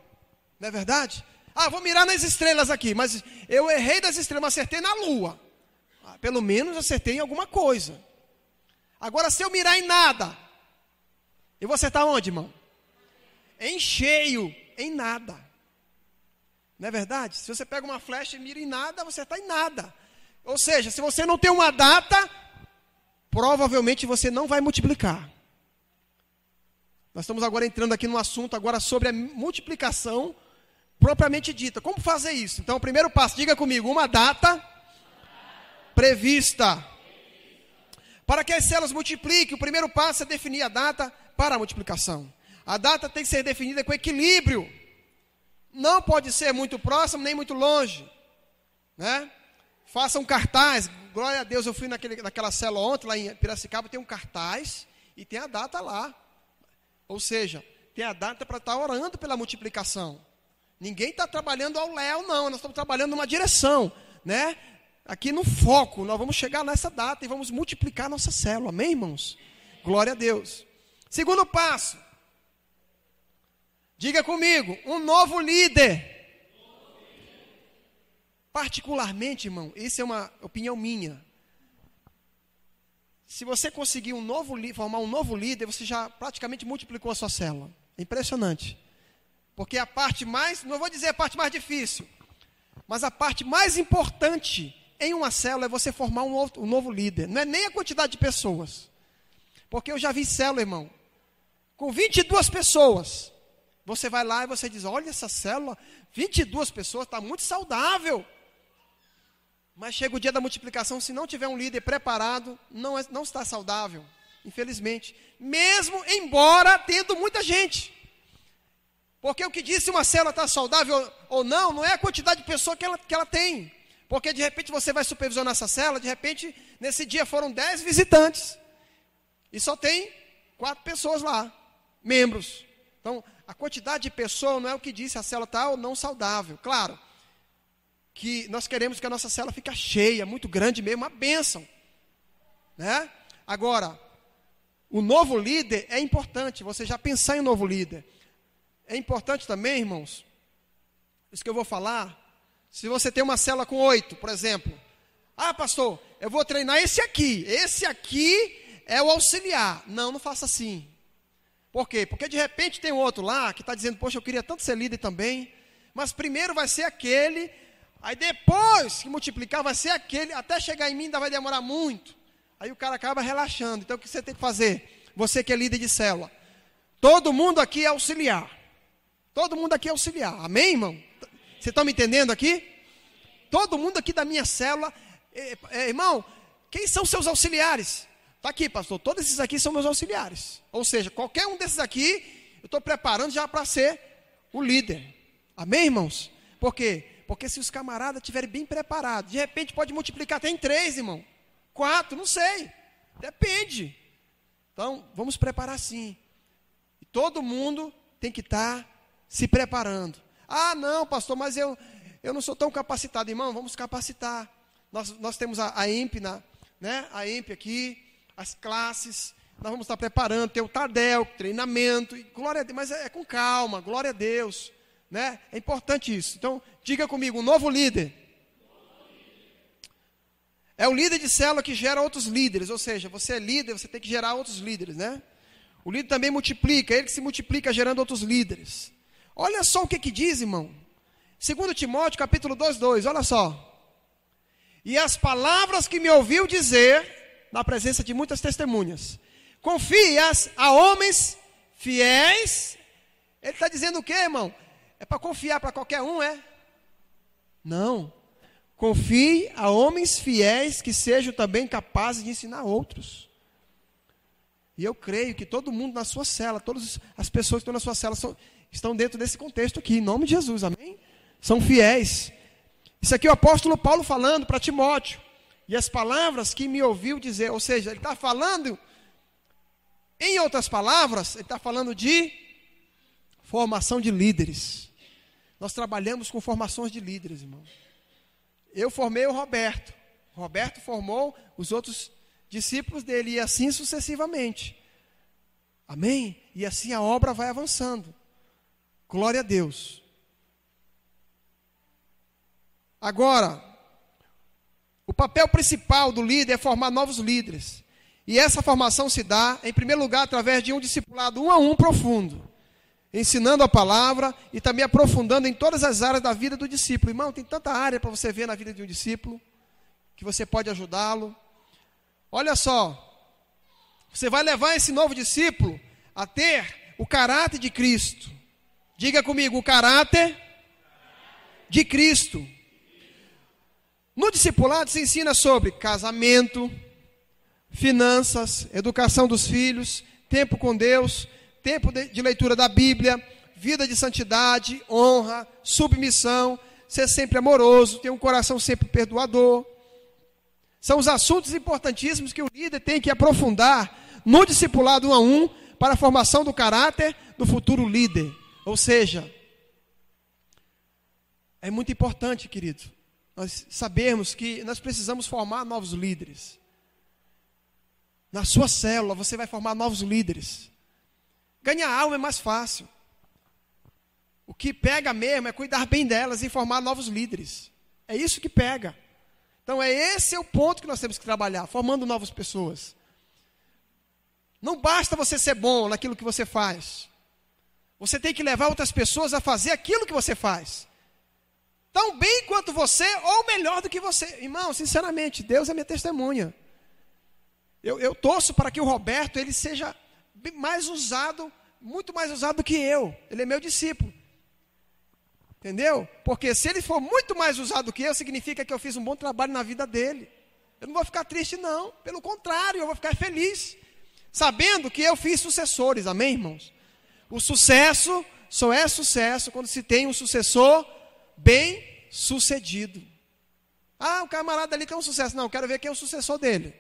Não é verdade? Vou mirar nas estrelas aqui, mas eu errei das estrelas, mas acertei na lua. Pelo menos acertei em alguma coisa. Agora, se eu mirar em nada, eu vou acertar onde, irmão? Em cheio, em nada. Não é verdade? Se você pega uma flecha e mira em nada, você está em nada. Ou seja, se você não tem uma data, provavelmente você não vai multiplicar. Nós estamos agora entrando aqui no assunto agora sobre a multiplicação propriamente dita. Como fazer isso? Então, o primeiro passo, diga comigo, uma data prevista. Para que as células multipliquem, o primeiro passo é definir a data para a multiplicação. A data tem que ser definida com equilíbrio. Não pode ser muito próximo, nem muito longe. Né? Faça um cartaz. Glória a Deus, eu fui naquela célula ontem, lá em Piracicaba, tem um cartaz e tem a data lá. Ou seja, tem a data para estar orando pela multiplicação. Ninguém está trabalhando ao léu, não. Nós estamos trabalhando numa direção. Né? Aqui no foco, nós vamos chegar nessa data e vamos multiplicar nossa célula. Amém, irmãos? Glória a Deus. Segundo passo. Diga comigo, um novo líder. Particularmente, irmão, isso é uma opinião minha. Se você conseguir formar um novo líder, você já praticamente multiplicou a sua célula. É impressionante. Porque a parte mais, não vou dizer a parte mais difícil, mas a parte mais importante em uma célula é você formar um novo líder. Não é nem a quantidade de pessoas. Porque eu já vi célula, irmão, com 22 pessoas. Você vai lá e você diz, olha essa célula, 22 pessoas, está muito saudável. Mas chega o dia da multiplicação, se não tiver um líder preparado, não está saudável, infelizmente. Mesmo embora tendo muita gente. Porque o que diz se uma célula está saudável ou não é a quantidade de pessoas que ela tem. Porque de repente você vai supervisionar essa célula, de repente nesse dia foram 10 visitantes. E só tem 4 pessoas lá, membros. Então, a quantidade de pessoas não é o que diz se a célula está ou não saudável. Claro, que nós queremos que a nossa célula fique cheia, muito grande mesmo, uma bênção. Né? Agora, o novo líder é importante, você já pensar em um novo líder. É importante também, irmãos, isso que eu vou falar, se você tem uma célula com 8, por exemplo. Pastor, eu vou treinar esse aqui é o auxiliar. Não faça assim. Por quê? Porque de repente tem outro lá que está dizendo, poxa, eu queria tanto ser líder também, mas primeiro vai ser aquele, aí depois que multiplicar vai ser aquele, até chegar em mim ainda vai demorar muito. Aí o cara acaba relaxando. Então o que você tem que fazer? Você que é líder de célula. Todo mundo aqui é auxiliar. Todo mundo aqui é auxiliar. Amém, irmão? Vocês estão me entendendo aqui? Todo mundo aqui da minha célula. Irmão, quem são seus auxiliares? Está aqui, pastor. Todos esses aqui são meus auxiliares. Ou seja, qualquer um desses aqui, eu estou preparando já para ser o líder. Amém, irmãos? Por quê? Porque se os camaradas estiverem bem preparados, de repente pode multiplicar até em 3, irmão. 4, não sei. Depende. Então, vamos preparar sim. E todo mundo tem que estar se preparando. Não, pastor, mas eu não sou tão capacitado. Irmão, vamos capacitar. Nós temos a EMP, né? A EMP aqui, as classes. Nós vamos estar preparando, tem o Tadel, treinamento. E glória a Deus, mas é com calma, glória a Deus. Né? É importante isso. Então, diga comigo, um novo líder. É o líder de célula que gera outros líderes. Ou seja, você é líder, você tem que gerar outros líderes, né? O líder também multiplica, ele que se multiplica gerando outros líderes. Olha só o que diz, irmão. 2 Timóteo, capítulo 2:2, olha só. E as palavras que me ouviu dizer, na presença de muitas testemunhas, confie-as a homens fiéis. Ele está dizendo o quê, irmão? É para confiar para qualquer um, é? Não. confie a homens fiéis que sejam também capazes de ensinar outros. E eu creio que todo mundo na sua cela, todas as pessoas que estão na sua cela estão dentro desse contexto aqui, em nome de Jesus, amém? São fiéis. Isso aqui é o apóstolo Paulo falando para Timóteo. E as palavras que me ouviu dizer, ou seja, ele está falando, em outras palavras, ele está falando de formação de líderes. Nós trabalhamos com formações de líderes, irmão. Eu formei o Roberto. O Roberto formou os outros discípulos dele, e assim sucessivamente. Amém? E assim a obra vai avançando. Glória a Deus. Agora, o papel principal do líder é formar novos líderes. E essa formação se dá, em primeiro lugar, através de um discipulado 1 a 1 profundo. Ensinando a palavra e também aprofundando em todas as áreas da vida do discípulo. Irmão, tem tanta área para você ver na vida de um discípulo, que você pode ajudá-lo. Olha só, você vai levar esse novo discípulo a ter o caráter de Cristo. Diga comigo, o caráter de Cristo. No discipulado se ensina sobre casamento, finanças, educação dos filhos, tempo com Deus, tempo de leitura da Bíblia, vida de santidade, honra, submissão, ser sempre amoroso, ter um coração sempre perdoador. São os assuntos importantíssimos que o líder tem que aprofundar no discipulado 1 a 1 para a formação do caráter do futuro líder. Ou seja, é muito importante, querido, nós sabermos que nós precisamos formar novos líderes. Na sua célula você vai formar novos líderes. Ganhar alma é mais fácil. O que pega mesmo é cuidar bem delas e formar novos líderes. É isso que pega. Então esse é o ponto que nós temos que trabalhar, formando novas pessoas. Não basta você ser bom naquilo que você faz. Você tem que levar outras pessoas a fazer aquilo que você faz. Tão bem quanto você, ou melhor do que você. Irmão, sinceramente, Deus é minha testemunha. Eu torço para que o Roberto ele seja mais usado, muito mais usado do que eu. Ele é meu discípulo. Entendeu? Porque se ele for muito mais usado do que eu, significa que eu fiz um bom trabalho na vida dele. Eu não vou ficar triste, não. Pelo contrário, eu vou ficar feliz. Sabendo que eu fiz sucessores, amém, irmãos? O sucesso só é sucesso quando se tem um sucessor bem sucedido. Ah, o camarada ali que é um sucesso. Não, quero ver quem é o sucessor dele.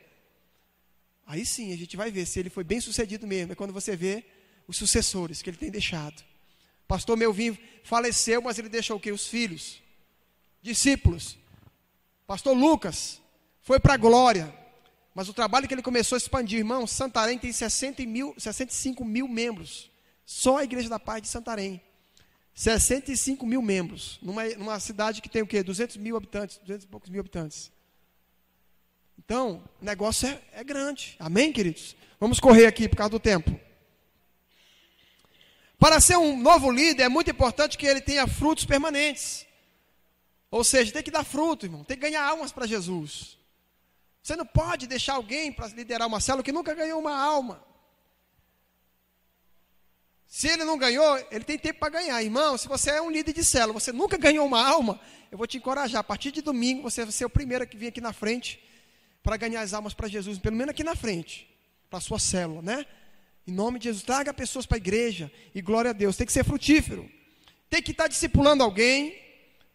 Aí sim, a gente vai ver se ele foi bem sucedido mesmo. É quando você vê os sucessores que ele tem deixado. Pastor Melvin faleceu, mas ele deixou o quê? Os filhos, discípulos. Pastor Lucas foi para a glória, mas o trabalho que ele começou a expandir, irmão, Santarém tem 65 mil membros. Só a Igreja da Paz de Santarém. 65 mil membros. Numa cidade que tem o quê? 200 mil habitantes, 200 e poucos mil habitantes. Então, o negócio é grande. Amém, queridos? Vamos correr aqui por causa do tempo. Para ser um novo líder, é muito importante que ele tenha frutos permanentes. Ou seja, tem que dar fruto, irmão. Tem que ganhar almas para Jesus. Você não pode deixar alguém para liderar uma célula que nunca ganhou uma alma. Se ele não ganhou, ele tem tempo para ganhar. Irmão, se você é um líder de célula, você nunca ganhou uma alma, eu vou te encorajar. A partir de domingo, você vai ser o primeiro que vem aqui na frente para ganhar as almas para Jesus. Pelo menos aqui na frente, para a sua célula, né? Em nome de Jesus, traga pessoas para a igreja. E glória a Deus, tem que ser frutífero. Tem que estar discipulando alguém,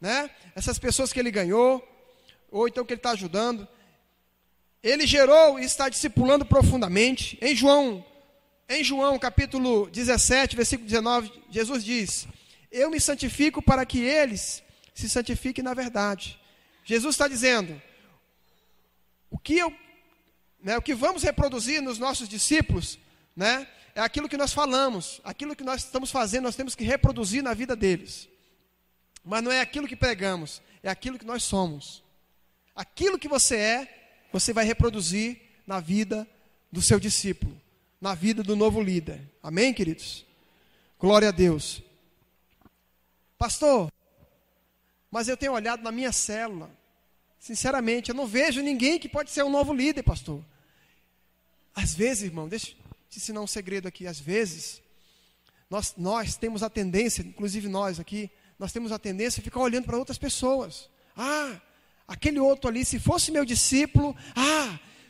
né? Essas pessoas que ele ganhou, ou então que ele está ajudando. Ele gerou e está discipulando profundamente. Em João capítulo 17, versículo 19, Jesus diz: eu me santifico para que eles se santifiquem na verdade. Jesus está dizendo, o que vamos reproduzir nos nossos discípulos, né, é aquilo que nós falamos, aquilo que nós estamos fazendo, nós temos que reproduzir na vida deles. Mas não é aquilo que pregamos, é aquilo que nós somos. Aquilo que você é, você vai reproduzir na vida do seu discípulo, na vida do novo líder. Amém, queridos? Glória a Deus. Pastor, mas eu tenho olhado na minha célula, sinceramente, eu não vejo ninguém que pode ser um novo líder, pastor. Às vezes, irmão, deixa eu te ensinar um segredo aqui. Às vezes, nós temos a tendência, inclusive nós aqui, nós temos a tendência de ficar olhando para outras pessoas. Ah, aquele outro ali, se fosse meu discípulo,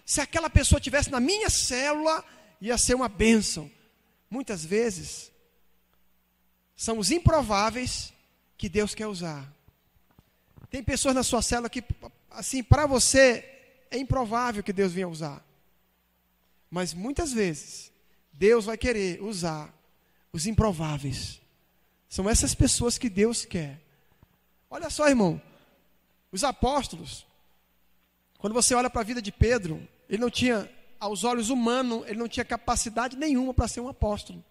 se aquela pessoa estivesse na minha célula, ia ser uma bênção. Muitas vezes, são os improváveis que Deus quer usar. Tem pessoas na sua célula que, assim, para você, é improvável que Deus venha usar. Mas muitas vezes, Deus vai querer usar os improváveis. São essas pessoas que Deus quer. Olha só, irmão, os apóstolos, quando você olha para a vida de Pedro, ele não tinha, aos olhos humanos, ele não tinha capacidade nenhuma para ser um apóstolo.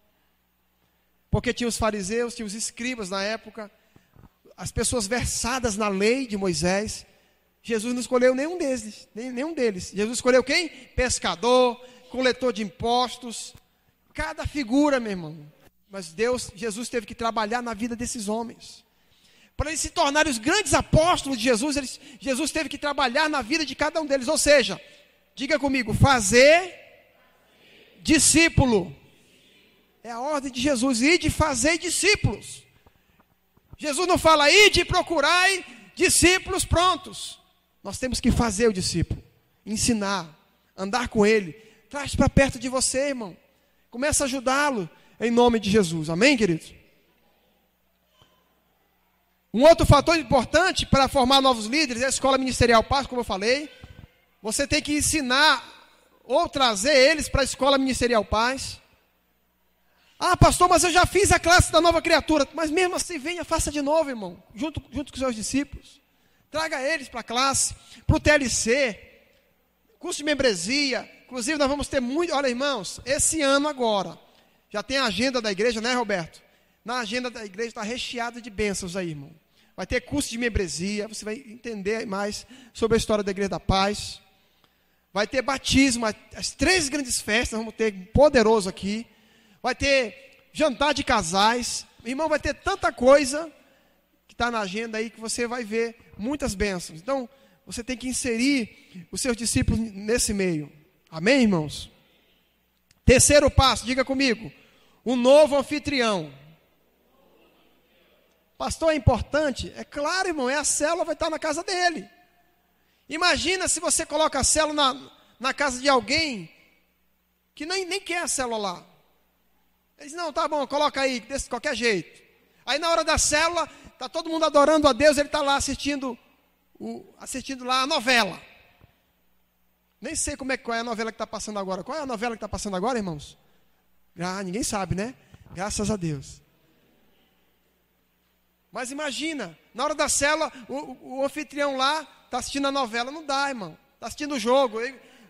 Porque tinha os fariseus, tinha os escribas na época, as pessoas versadas na lei de Moisés. Jesus não escolheu nenhum deles. Jesus escolheu quem? Pescador, coletor de impostos, cada figura, meu irmão. Mas Jesus teve que trabalhar na vida desses homens. Para eles se tornarem os grandes apóstolos de Jesus, Jesus teve que trabalhar na vida de cada um deles. Ou seja, diga comigo, fazer discípulo. É a ordem de Jesus, ir de fazer discípulos. Jesus não fala, ir de procurar discípulos prontos. Nós temos que fazer o discípulo, ensinar, andar com ele. Traz para perto de você, irmão. Começa a ajudá-lo em nome de Jesus. Amém, queridos? Um outro fator importante para formar novos líderes é a escola ministerial Paz, como eu falei. Você tem que ensinar ou trazer eles para a escola ministerial Paz. Pastor, mas eu já fiz a classe da nova criatura. Mas mesmo assim, venha, faça de novo, irmão, junto com os seus discípulos. Traga eles para a classe, para o TLC, curso de membresia. Inclusive, nós vamos ter muito. Olha, irmãos, esse ano agora, já tem a agenda da igreja, né, Roberto? Na agenda da igreja está recheada de bênçãos aí, irmão. Vai ter curso de membresia, você vai entender mais sobre a história da Igreja da Paz. Vai ter batismo, as 3 grandes festas, vamos ter poderoso aqui. Vai ter jantar de casais. Irmão, vai ter tanta coisa que está na agenda aí que você vai ver muitas bênçãos. Então, você tem que inserir os seus discípulos nesse meio. Amém, irmãos? Terceiro passo, diga comigo. Um novo anfitrião. Pastor, é importante? É claro, irmão, a célula vai estar na casa dele. Imagina se você coloca a célula na casa de alguém que nem quer a célula lá. Ele diz, não, tá bom, coloca aí, de qualquer jeito. Aí na hora da célula, está todo mundo adorando a Deus, ele está lá assistindo lá a novela. Nem sei qual é a novela que está passando agora. Qual é a novela que está passando agora, irmãos? Ninguém sabe, né? Graças a Deus. Mas imagina, na hora da célula, o anfitrião lá está assistindo a novela. Não dá, irmão. Está assistindo o jogo.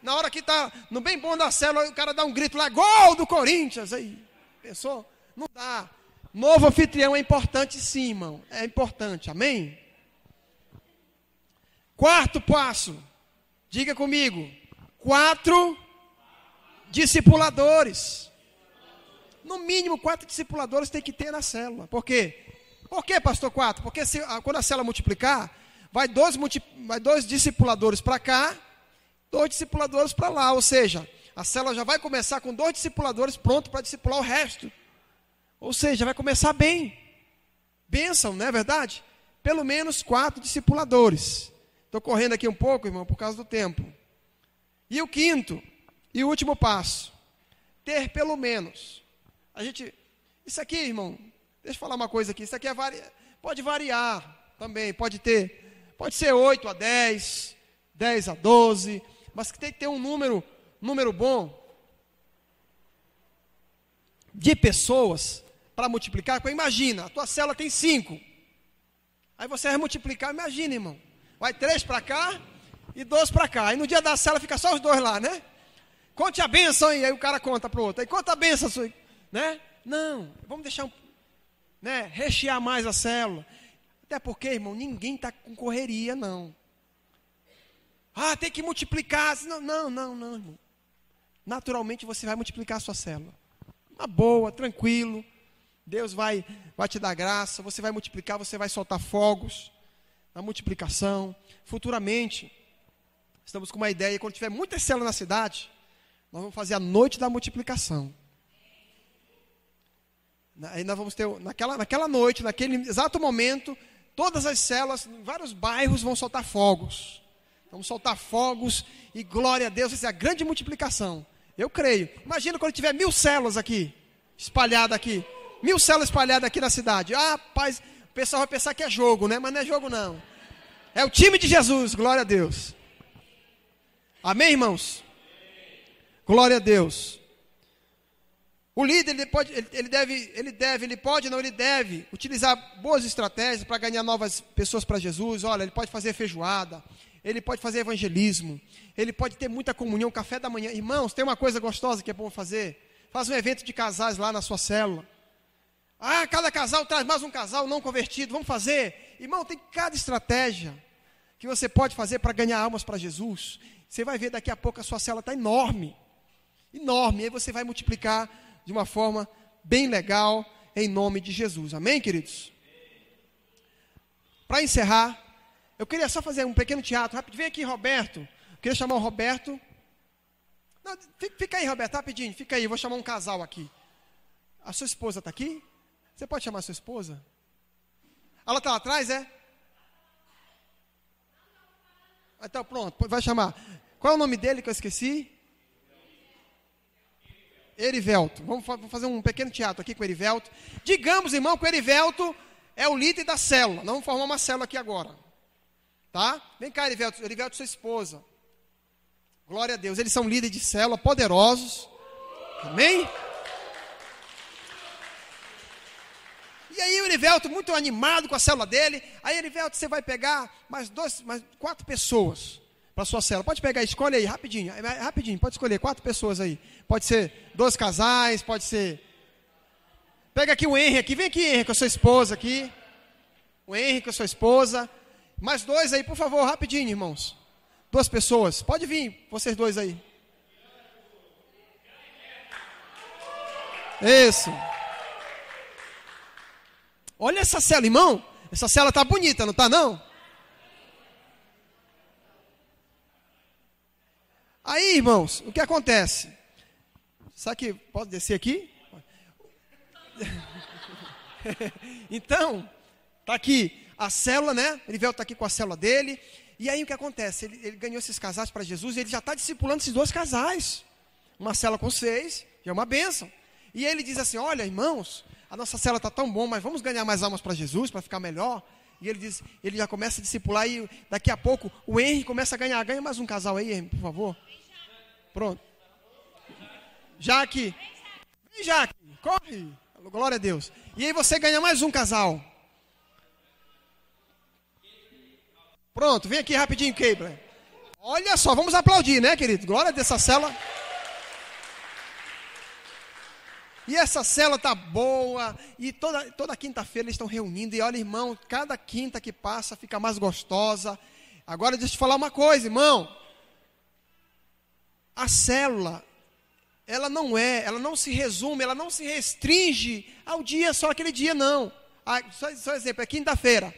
Na hora que está no bem bom da célula, o cara dá um grito lá, gol do Corinthians. Aí, pensou? Não dá. Novo anfitrião é importante sim, irmão. É importante, amém? Quarto passo. Diga comigo. 4 discipuladores. No mínimo 4 discipuladores tem que ter na célula. Por quê? Por que, pastor, 4? Porque quando a célula multiplicar, vai 2 discipuladores para cá, 2 discipuladores para lá. Ou seja, a célula já vai começar com 2 discipuladores prontos para discipular o resto. Ou seja, vai começar bem. Bênção, não é verdade? Pelo menos 4 discipuladores. Estou correndo aqui um pouco, irmão, por causa do tempo. E o quinto e último passo. Ter pelo menos. Isso aqui, irmão, deixa eu falar uma coisa aqui. Isso aqui pode variar também. Pode ser 8 a 10, 10 a 12. Mas tem que ter um número bom de pessoas para multiplicar. Imagina, a tua célula tem 5. Aí você vai multiplicar, imagina, irmão. Vai 3 para cá e 2 para cá. Aí no dia da célula fica só os 2 lá, né? Conte a bênção aí o cara conta para o outro. Aí conta a bênção, né? Não, vamos deixar rechear mais a célula. Até porque, irmão, ninguém está com correria, não. Tem que multiplicar. Não, irmão. Naturalmente você vai multiplicar a sua célula. Uma boa, tranquilo. Deus vai te dar graça. Você vai multiplicar, você vai soltar fogos na multiplicação. Futuramente, estamos com uma ideia. Quando tiver muitas células na cidade, nós vamos fazer a noite da multiplicação. Aí nós vamos ter, naquela noite, naquele exato momento, todas as células, em vários bairros, vão soltar fogos. Vamos soltar fogos e glória a Deus, essa é a grande multiplicação. Eu creio. Imagina quando tiver 1000 células aqui, espalhadas aqui. 1000 células espalhadas aqui na cidade. Ah, rapaz, o pessoal vai pensar que é jogo, né? Mas não é jogo não. É o time de Jesus, glória a Deus. Amém, irmãos? Glória a Deus. O líder, ele deve utilizar boas estratégias para ganhar novas pessoas para Jesus. Olha, ele pode fazer feijoada, ele pode fazer evangelismo, ele pode ter muita comunhão, café da manhã. Irmãos, tem uma coisa gostosa que é bom fazer. Faz um evento de casais lá na sua célula. Ah, cada casal traz mais um casal não convertido, vamos fazer. Irmão, tem cada estratégia que você pode fazer para ganhar almas para Jesus. Você vai ver daqui a pouco a sua célula está enorme. Enorme, aí você vai multiplicar de uma forma bem legal, em nome de Jesus. Amém, queridos? Para encerrar, eu queria só fazer um pequeno teatro. Rápido, vem aqui, Roberto. Eu queria chamar o Roberto. Não, fica aí, Roberto, rapidinho. Fica aí, eu vou chamar um casal aqui. A sua esposa está aqui? Você pode chamar a sua esposa? Ela está lá atrás, é? Então, pronto, vai chamar. Qual é o nome dele que eu esqueci? Erivelto. Vamos fazer um pequeno teatro aqui com o Erivelto. Digamos, irmão, que o Erivelto é o líder da célula. Nós vamos formar uma célula aqui agora. Tá? Vem cá, Erivelto. Erivelto, sua esposa. Glória a Deus. Eles são líderes de célula, poderosos. Amém? E aí o Erivelto, muito animado com a célula dele. Aí, Erivelto, você vai pegar mais 4 pessoas para a sua célula. Pode pegar, escolhe aí, rapidinho. Rapidinho, pode escolher 4 pessoas aí. Pode ser 2 casais, pode ser... Pega aqui o Henry, aqui. Vem aqui, Henry, com a sua esposa aqui. O Henry com a sua esposa. Mais 2 aí, por favor, rapidinho, irmãos. 2 pessoas. Pode vir, vocês 2 aí. Isso. Olha essa célula, irmão. Essa célula tá bonita, não tá não? Aí, irmãos, o que acontece? Sabe que pode descer aqui? Então, tá aqui a célula, né? Erivelto tá aqui com a célula dele. E aí o que acontece? Ele ganhou esses casais para Jesus e ele já está discipulando esses 2 casais. Uma célula com 6, já é uma bênção. E ele diz assim, olha, irmãos, a nossa célula está tão bom, mas vamos ganhar mais almas para Jesus, para ficar melhor. E ele já começa a discipular e daqui a pouco o Henry começa a ganhar. Ganha mais um casal aí, Henry, por favor. Pronto. Jaque. Vem, Jaque. Corre. Glória a Deus. E aí você ganha mais um casal. Pronto, vem aqui rapidinho, Keibler. Olha só, vamos aplaudir, né, querido? Glória a Deus, essa célula. E essa célula tá boa. E toda quinta-feira eles estão reunindo. E olha, irmão, cada quinta que passa fica mais gostosa. Agora deixa eu te falar uma coisa, irmão. A célula, ela não se resume, ela não se restringe ao dia, só aquele dia, não. Só exemplo, é quinta-feira.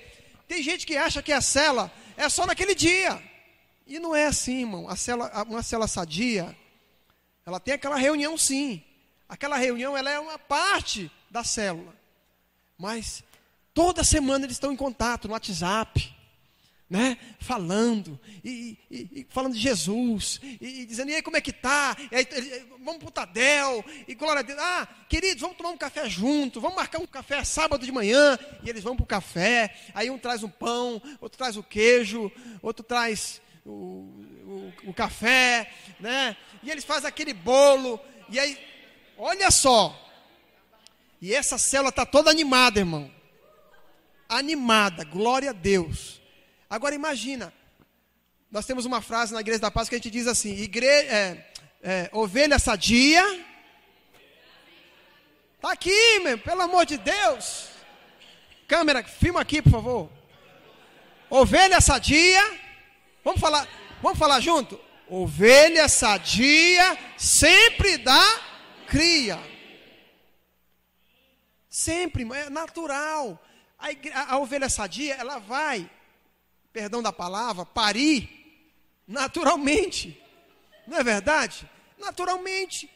Tem gente que acha que a célula é só naquele dia. E não é assim, irmão. Uma célula sadia, ela tem aquela reunião sim. Aquela reunião, ela é uma parte da célula. Mas toda semana eles estão em contato no WhatsApp, né? Falando, e falando de Jesus, e dizendo, e aí como é que tá? Vamos para o Tadel, e glória a Deus. Ah, queridos, vamos tomar um café junto, vamos marcar um café sábado de manhã, e eles vão para o café, aí um traz um pão, outro traz o queijo, outro traz o café, né? E eles fazem aquele bolo, e aí, olha só, e essa célula está toda animada, irmão, animada, glória a Deus. Agora imagina, nós temos uma frase na Igreja da Paz que a gente diz assim, ovelha sadia, está aqui, meu, pelo amor de Deus, câmera, filma aqui por favor, ovelha sadia, vamos falar junto, ovelha sadia sempre dá cria, sempre, é natural, a ovelha sadia, ela vai, perdão da palavra, parir naturalmente. Não é verdade? Naturalmente.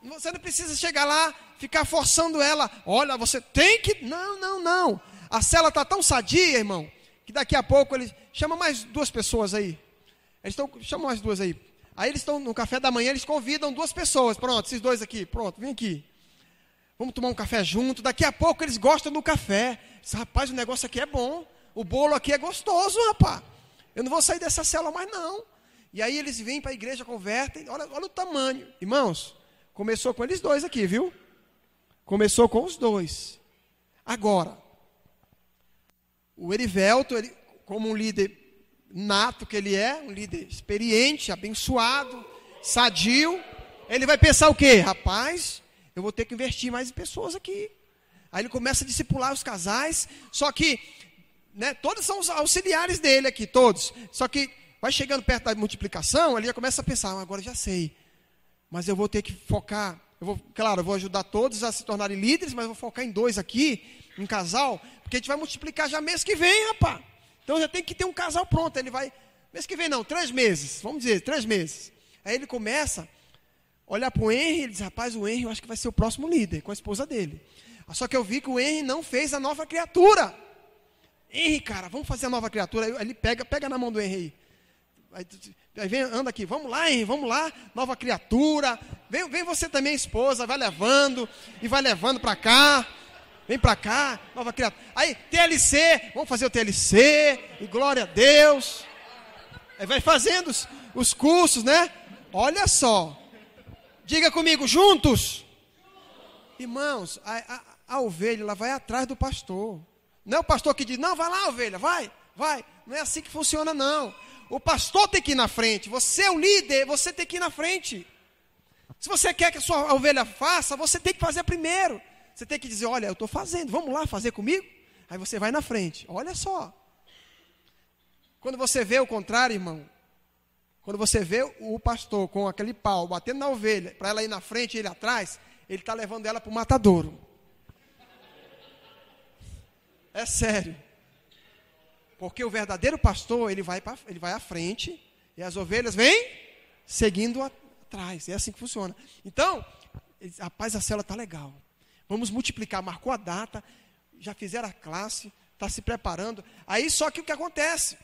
Você não precisa chegar lá, ficar forçando ela. Olha, você tem que... Não. A célula está tão sadia, irmão, que daqui a pouco eles chamam mais 2 pessoas aí. Chamam mais 2 aí. Aí eles estão no café da manhã, eles convidam 2 pessoas. Pronto, esses 2 aqui, pronto, vem aqui. Vamos tomar um café junto. Daqui a pouco eles gostam do café. Diz, rapaz, o negócio aqui é bom. O bolo aqui é gostoso, rapaz. Eu não vou sair dessa célula mais não. E aí eles vêm para a igreja, convertem. Olha o tamanho. Irmãos, começou com eles 2 aqui, viu? Começou com os 2. Agora, o Erivelto, ele, como um líder nato que ele é, um líder experiente, abençoado, sadio, ele vai pensar o quê? Rapaz, eu vou ter que investir mais em pessoas aqui. Aí ele começa a discipular os casais, só que, né, todos são os auxiliares dele aqui, todos. Só que vai chegando perto da multiplicação, ele já começa a pensar, agora já sei, mas eu vou ter que focar, eu vou ajudar todos a se tornarem líderes, mas eu vou focar em 2 aqui, em casal, porque a gente vai multiplicar já mês que vem, rapaz. Então já tem que ter um casal pronto. Ele vai, mês que vem não, 3 meses, vamos dizer, 3 meses. Aí ele começa a olhar para o Henry, ele diz, rapaz, o Henry eu acho que vai ser o próximo líder, com a esposa dele. Só que eu vi que o Henry não fez a nova criatura. Henry, cara, vamos fazer a nova criatura. Aí ele pega na mão do Henry. Aí vem, anda aqui, vamos lá, Henry, vamos lá, nova criatura. Vem você também, esposa, vai levando, e vai levando para cá. Vem para cá, nova criatura. Aí, TLC, vamos fazer o TLC, e glória a Deus. Aí vai fazendo os cursos, né? Olha só. Diga comigo, juntos. Irmãos, a ovelha, ela vai atrás do pastor. Não é o pastor que diz, não, vai lá, ovelha, vai. Não é assim que funciona, não. O pastor tem que ir na frente. Você é o líder, você tem que ir na frente. Se você quer que a sua ovelha faça, você tem que fazer primeiro. Você tem que dizer, olha, eu estou fazendo, vamos lá fazer comigo? Aí você vai na frente, olha só. Quando você vê o contrário, irmão, quando você vê o pastor com aquele pau batendo na ovelha, para ela ir na frente e ele atrás, ele está levando ela para o matadouro. É sério. Porque o verdadeiro pastor, ele vai à frente, e as ovelhas vêm seguindo atrás. É assim que funciona. Então, rapaz, a célula está legal. Vamos multiplicar, marcou a data, já fizeram a classe, está se preparando. Aí só que o que acontece?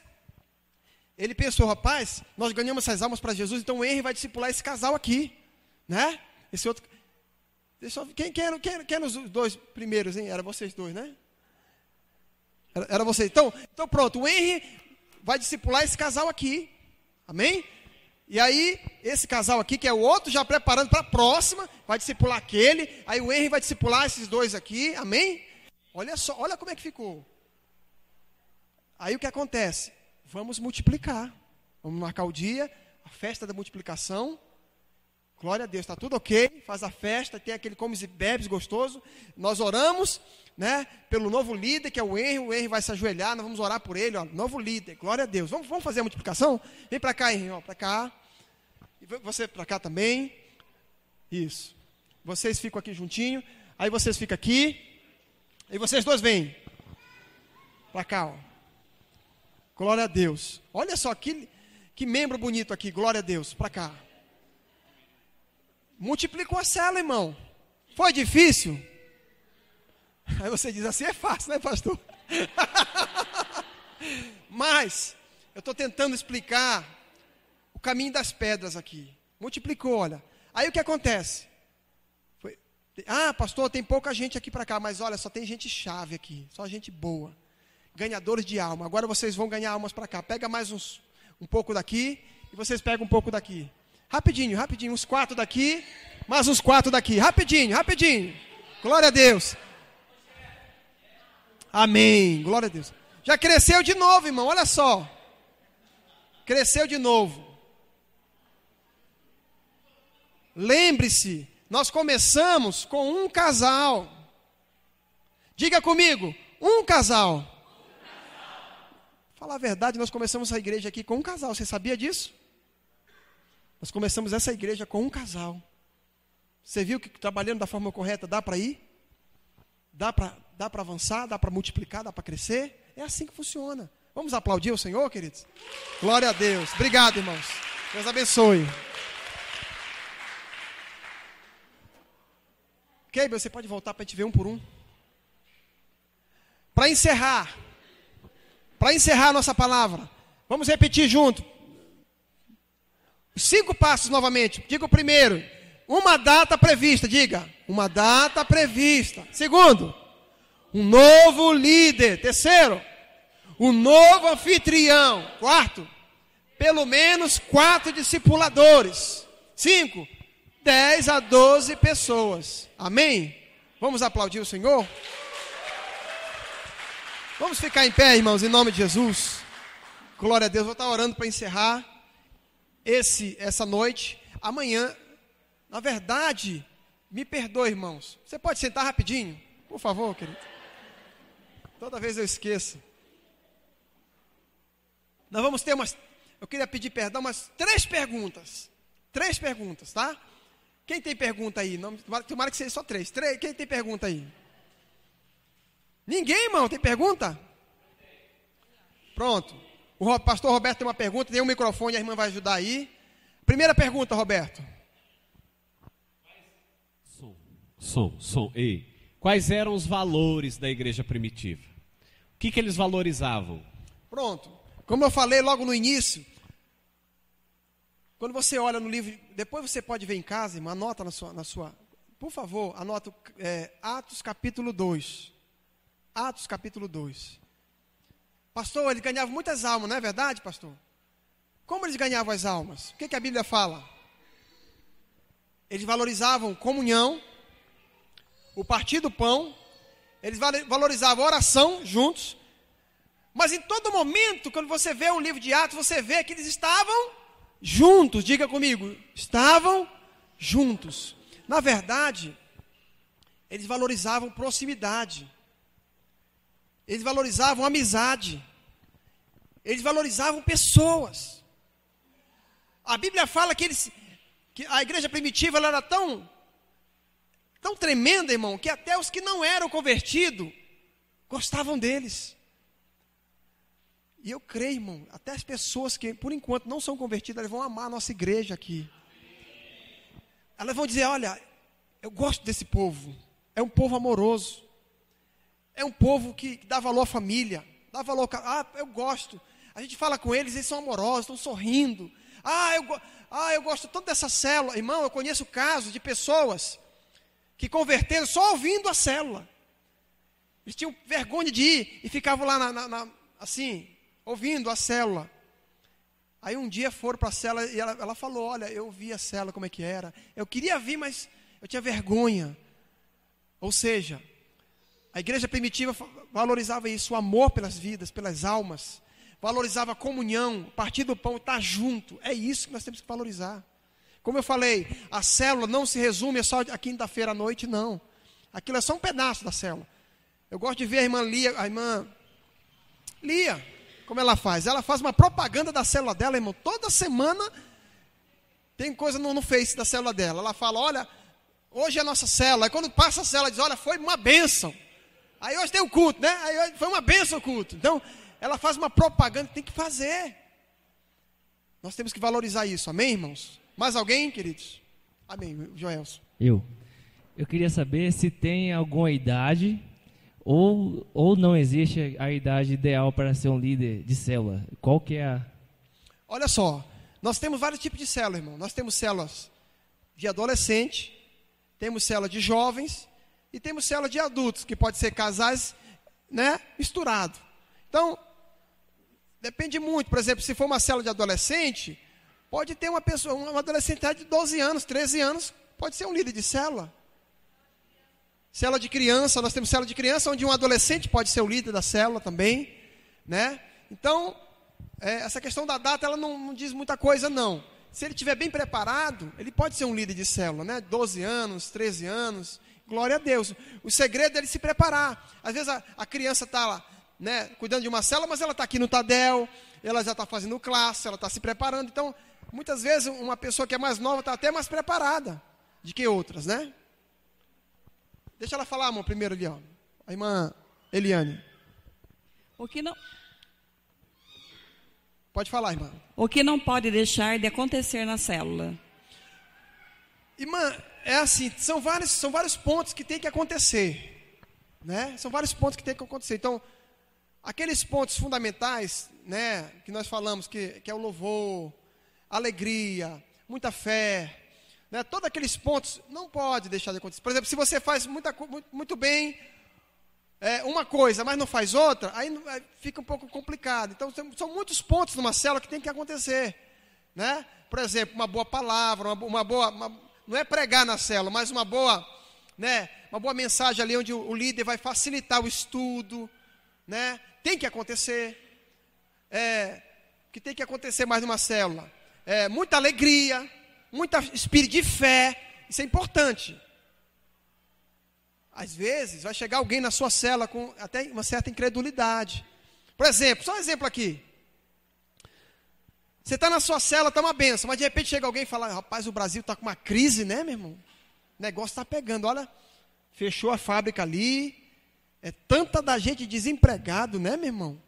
Ele pensou, rapaz, nós ganhamos essas almas para Jesus, então o Henry vai discipular esse casal aqui, né? Esse outro. Quem eram os 2 primeiros, hein? Era vocês 2, né? Era vocês. Então pronto, o Henry vai discipular esse casal aqui, amém? E aí, esse casal aqui, que é o outro, já preparando para a próxima, vai discipular aquele, aí o Henry vai discipular esses 2 aqui, amém? Olha só, olha como é que ficou. Aí o que acontece? Vamos multiplicar, vamos marcar o dia, a festa da multiplicação, glória a Deus, está tudo ok, faz a festa, tem aquele comes e bebes gostoso, nós oramos, né, pelo novo líder, que é o Henry vai se ajoelhar, nós vamos orar por ele, ó, novo líder, glória a Deus. Vamos fazer a multiplicação? Vem para cá, Henry, ó, para cá. E você para cá também. Isso. Vocês ficam aqui juntinho, aí vocês ficam aqui, e vocês 2 vêm para cá, ó. Glória a Deus. Olha só, que membro bonito aqui, glória a Deus, para cá. Multiplicou a célula, irmão. Foi difícil? Aí você diz assim, é fácil, né, pastor? Mas, eu estou tentando explicar o caminho das pedras aqui. Multiplicou, olha. Aí o que acontece? Pastor, tem pouca gente aqui para cá, mas olha, só tem gente chave aqui, só gente boa. Ganhadores de alma. Agora vocês vão ganhar almas para cá. Pega mais um pouco daqui, e vocês pegam um pouco daqui. Rapidinho, uns 4 daqui, mais uns 4 daqui. Rapidinho. Glória a Deus. Amém, glória a Deus. Já cresceu de novo, irmão, olha só. Cresceu de novo. Lembre-se, nós começamos com um casal. Diga comigo, um casal. Falar a verdade, nós começamos a igreja aqui com um casal. Você sabia disso? Nós começamos essa igreja com um casal. Você viu que trabalhando da forma correta dá para ir? Dá para avançar, dá para multiplicar, dá para crescer? É assim que funciona. Vamos aplaudir o Senhor, queridos? Glória a Deus. Obrigado, irmãos. Deus abençoe. Ok, você pode voltar para a gente ver um por um. Para encerrar a nossa palavra, vamos repetir junto. 5 passos novamente. Diga o primeiro. Uma data prevista. Diga. Uma data prevista. Segundo. Um novo líder. Terceiro. Um novo anfitrião. Quarto. Pelo menos 4 discipuladores. 5. 10 a 12 pessoas. Amém? Vamos aplaudir o Senhor? Vamos ficar em pé, irmãos, em nome de Jesus. Glória a Deus. Vou estar orando para encerrar essa noite. Amanhã, na verdade, me perdoe, irmãos. Você pode sentar rapidinho, por favor, querido? Toda vez eu esqueço. Nós vamos ter eu queria pedir perdão, umas 3 perguntas. 3 perguntas, tá? Quem tem pergunta aí? Tomara que seja só 3. Quem tem pergunta aí? Ninguém, irmão, tem pergunta? Pronto. O pastor Roberto tem uma pergunta, tem um microfone, a irmã vai ajudar aí. Primeira pergunta, Roberto. Ei. Quais eram os valores da igreja primitiva? O que eles valorizavam? Pronto. Como eu falei logo no início, quando você olha no livro, depois você pode ver em casa, irmão, anota na sua por favor, anota Atos capítulo 2. Atos capítulo 2. Pastor, eles ganhavam muitas almas, não é verdade, pastor? Como eles ganhavam as almas? O que a Bíblia fala? Eles valorizavam comunhão, o partir do pão, eles valorizavam a oração juntos, mas em todo momento, quando você vê o livro de Atos, você vê que eles estavam juntos. Diga comigo, estavam juntos. Na verdade, eles valorizavam proximidade. Eles valorizavam amizade. Eles valorizavam pessoas. A Bíblia fala que a igreja primitiva ela era tão tremenda, irmão, que até os que não eram convertidos gostavam deles. E eu creio, irmão, até as pessoas que por enquanto não são convertidas, elas vão amar a nossa igreja aqui. Elas vão dizer, olha, eu gosto desse povo. É um povo amoroso. É um povo que dá valor à família, dá valor eu gosto. A gente fala com eles são amorosos, estão sorrindo. Eu gosto tanto dessa célula. Irmão, eu conheço casos de pessoas que converteram só ouvindo a célula. Eles tinham vergonha de ir e ficavam lá assim, ouvindo a célula. Aí um dia foram para a célula e ela falou, olha, eu vi a célula como é que era. Eu queria vir, mas eu tinha vergonha. Ou seja, a igreja primitiva valorizava isso, o amor pelas vidas, pelas almas. Valorizava a comunhão, partir do pão, estar junto. É isso que nós temos que valorizar. Como eu falei, a célula não se resume só a quinta-feira à noite, não. Aquilo é só um pedaço da célula. Eu gosto de ver a irmã Lia, como ela faz. Ela faz uma propaganda da célula dela, irmão. Toda semana tem coisa no Face da célula dela. Ela fala, olha, hoje é a nossa célula. Aí quando passa a célula, diz, olha, foi uma bênção. Aí hoje tem o culto, né? Aí hoje foi uma bênção o culto. Então, ela faz uma propaganda que tem que fazer. Nós temos que valorizar isso. Amém, irmãos? Mais alguém, queridos? Amém, Joelson. Eu queria saber se tem alguma idade ou não existe a idade ideal para ser um líder de célula. Qual que é a... Olha só, nós temos vários tipos de célula, irmão. Nós temos células de adolescente, temos célula de jovens e temos célula de adultos, que pode ser casais, né, misturado. Então, depende muito. Por exemplo, se for uma célula de adolescente, pode ter uma pessoa, um adolescente de 12 anos, 13 anos, pode ser um líder de célula. Célula de criança, nós temos célula de criança, onde um adolescente pode ser o líder da célula também, né? Então, essa questão da data, ela não diz muita coisa, não. Se ele estiver bem preparado, ele pode ser um líder de célula, né? 12 anos, 13 anos, glória a Deus. O segredo é ele se preparar. Às vezes a criança está lá, né, cuidando de uma célula, mas ela está aqui no Tadel, ela já está fazendo classe, ela está se preparando. Então, muitas vezes, uma pessoa que é mais nova está até mais preparada do que outras, né? Deixa ela falar, irmão, primeiro ali, ó. A irmã Eliane. O que não... Pode falar, irmã. O que não pode deixar de acontecer na célula? Irmã, é assim, são vários pontos que tem que acontecer. né? São vários pontos que tem que acontecer. Então, aqueles pontos fundamentais, né, que nós falamos, que é o louvor, alegria, muita fé, né, todos aqueles pontos não pode deixar de acontecer. Por exemplo, se você faz muito bem uma coisa, mas não faz outra, aí fica um pouco complicado. Então, são muitos pontos numa célula que tem que acontecer, né? Por exemplo, uma boa palavra, não é pregar na célula, mas uma boa mensagem ali onde o líder vai facilitar o estudo, né? Tem que acontecer. Que tem que acontecer mais numa célula. Muita alegria, muito espírito de fé, isso é importante. Às vezes, vai chegar alguém na sua célula com até uma certa incredulidade. Por exemplo, só um exemplo aqui. Você está na sua célula, está uma benção, mas de repente chega alguém e fala, rapaz, o Brasil está com uma crise, né, meu irmão? O negócio está pegando, olha, fechou a fábrica ali, tanta da gente desempregado, né, meu irmão?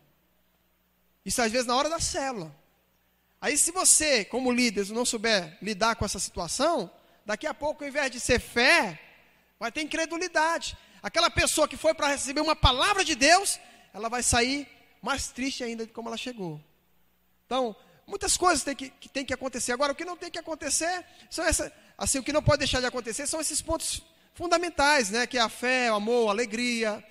Isso às vezes na hora da célula. Aí se você, como líder, não souber lidar com essa situação, daqui a pouco, ao invés de ser fé, vai ter incredulidade. Aquela pessoa que foi para receber uma palavra de Deus, ela vai sair mais triste ainda de como ela chegou. Então, muitas coisas que tem que acontecer. Agora, o que não tem que acontecer, o que não pode deixar de acontecer são esses pontos fundamentais, né? Que é a fé, o amor, a alegria,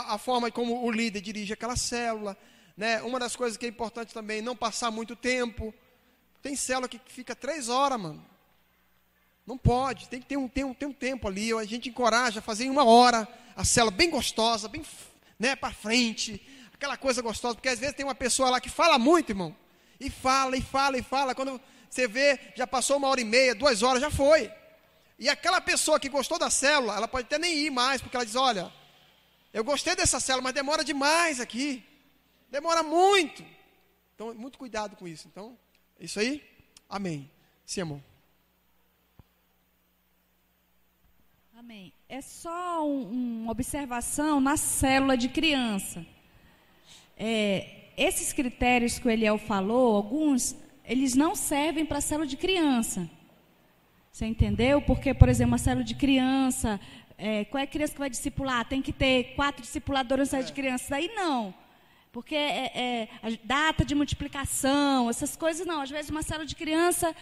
a forma como o líder dirige aquela célula, né? Uma das coisas que é importante também, não passar muito tempo. Tem célula que fica 3 horas, mano. Não pode, tem que ter um tempo ali. A gente encoraja a fazer em 1 hora a célula bem gostosa, bem, né, para frente, aquela coisa gostosa, porque às vezes tem uma pessoa lá que fala muito, irmão, e fala, quando você vê, já passou 1h30, 2 horas, já foi. E aquela pessoa que gostou da célula, ela pode até nem ir mais, porque ela diz, olha, eu gostei dessa célula, mas demora demais aqui, demora muito. Então, muito cuidado com isso. Então, é isso aí, amém. Sim, amor. Amém. É só uma observação na célula de criança. Esses critérios que o Eliel falou, alguns, eles não servem para a célula de criança. Você entendeu? Porque, por exemplo, uma célula de criança, qual é a criança que vai discipular? Tem que ter 4 discipuladores na célula de criança. Daí não. Porque a data de multiplicação, essas coisas não. Às vezes uma célula de criança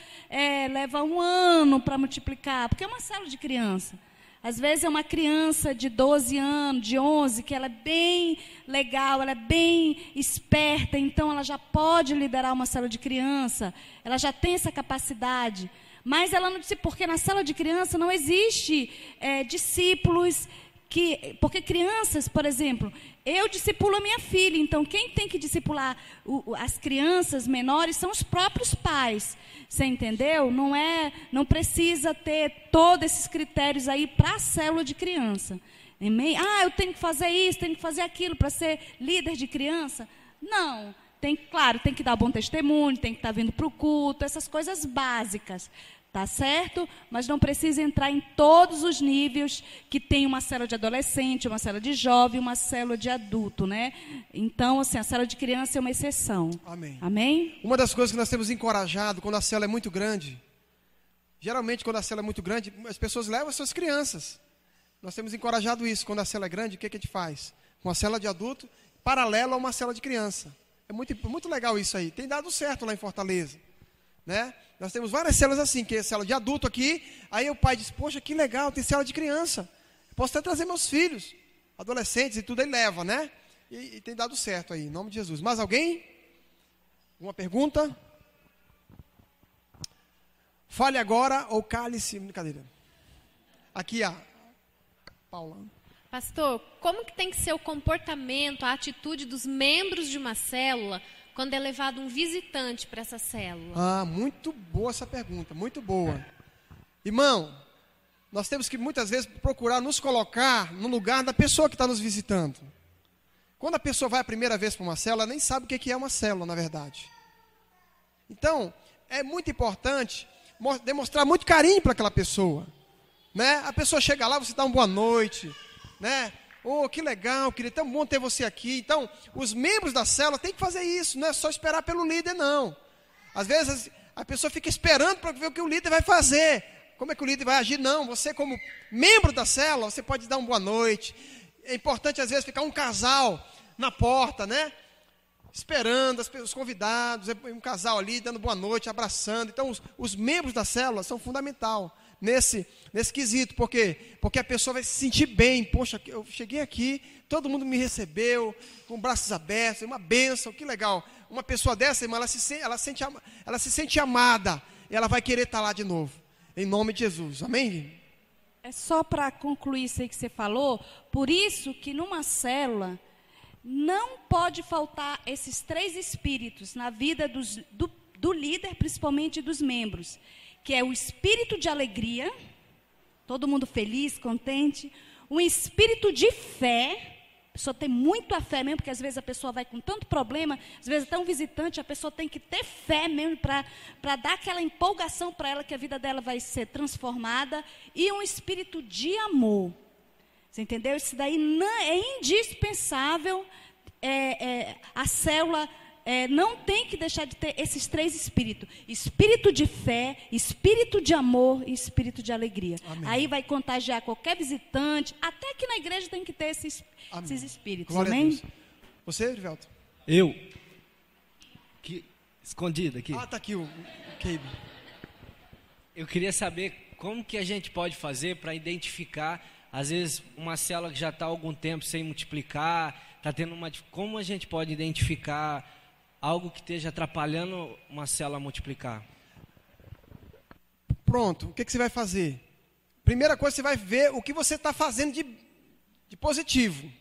leva 1 ano para multiplicar, porque é uma célula de criança. Às vezes é uma criança de 12 anos, de 11, que ela é bem legal, ela é bem esperta, então ela já pode liderar uma célula de criança, ela já tem essa capacidade. Mas ela não disse, porque na célula de criança não existe discípulos, porque crianças, por exemplo, eu discipulo a minha filha, então quem tem que discipular as crianças menores são os próprios pais. Você entendeu? Não precisa ter todos esses critérios aí para a célula de criança. Eu tenho que fazer isso, tenho que fazer aquilo para ser líder de criança. Não. Claro, tem que dar bom testemunho, tem que estar vindo para o culto, essas coisas básicas. Tá certo? Mas não precisa entrar em todos os níveis que tem uma célula de adolescente, uma célula de jovem, uma célula de adulto, né? Então, assim, a célula de criança é uma exceção. Amém. Amém? Uma das coisas que nós temos encorajado quando a célula é muito grande, geralmente quando a célula é muito grande, as pessoas levam as suas crianças. Nós temos encorajado isso. Quando a célula é grande, o que a gente faz? Uma célula de adulto, paralela a uma célula de criança. É muito legal isso aí. Tem dado certo lá em Fortaleza, né? Nós temos várias células assim, que é célula de adulto aqui, aí o pai diz, poxa, que legal, tem célula de criança. Posso até trazer meus filhos, adolescentes e tudo, aí leva, né? E tem dado certo aí, em nome de Jesus. Mais alguém? Uma pergunta? Fale agora ou cale-se. Brincadeira. Aqui, Paula. Pastor, como que tem que ser o comportamento, a atitude dos membros de uma célula quando é levado um visitante para essa célula? Muito boa essa pergunta, muito boa. Irmão, nós temos que muitas vezes procurar nos colocar no lugar da pessoa que está nos visitando. Quando a pessoa vai a primeira vez para uma célula, ela nem sabe o que é uma célula, na verdade. Então, é muito importante demonstrar muito carinho para aquela pessoa, né? A pessoa chega lá, você dá uma boa noite, né? Que legal, querido, tão bom ter você aqui. Então, os membros da célula têm que fazer isso, não é só esperar pelo líder, não. Às vezes, a pessoa fica esperando para ver o que o líder vai fazer. Como é que o líder vai agir? Não, você como membro da célula, você pode dar uma boa noite, É importante, às vezes, ficar um casal na porta, né? Esperando os convidados, um casal ali dando boa noite, abraçando. Então, os membros da célula são fundamental nesse quesito. Por quê? Porque a pessoa vai se sentir bem. Poxa, eu cheguei aqui, todo mundo me recebeu com braços abertos, uma bênção, que legal. Uma pessoa dessa, irmã, ela se sente amada, e ela vai querer estar lá de novo, em nome de Jesus. Amém? É só para concluir isso aí que você falou, por isso que numa célula não pode faltar esses 3 espíritos na vida do líder, principalmente dos membros, que é o espírito de alegria, todo mundo feliz, contente, um espírito de fé, a pessoa tem muito a fé mesmo, porque às vezes a pessoa vai com tanto problema, às vezes até um visitante, a pessoa tem que ter fé mesmo para dar aquela empolgação para ela que a vida dela vai ser transformada, e um espírito de amor. Você entendeu? Isso daí não, é indispensável. A célula não tem que deixar de ter esses 3 espíritos. Espírito de fé, espírito de amor e espírito de alegria. Amém. Aí vai contagiar qualquer visitante. Até que na igreja tem que ter esses espíritos. Glória amém? a Deus. Você, Erivelto? Eu. Escondido aqui. Está aqui o Keibe. Eu queria saber como que a gente pode fazer para identificar, às vezes, uma célula que já está há algum tempo sem multiplicar, está tendo como a gente pode identificar algo que esteja atrapalhando uma célula a multiplicar? Pronto, o que você vai fazer? Primeira coisa, você vai ver o que você está fazendo de positivo.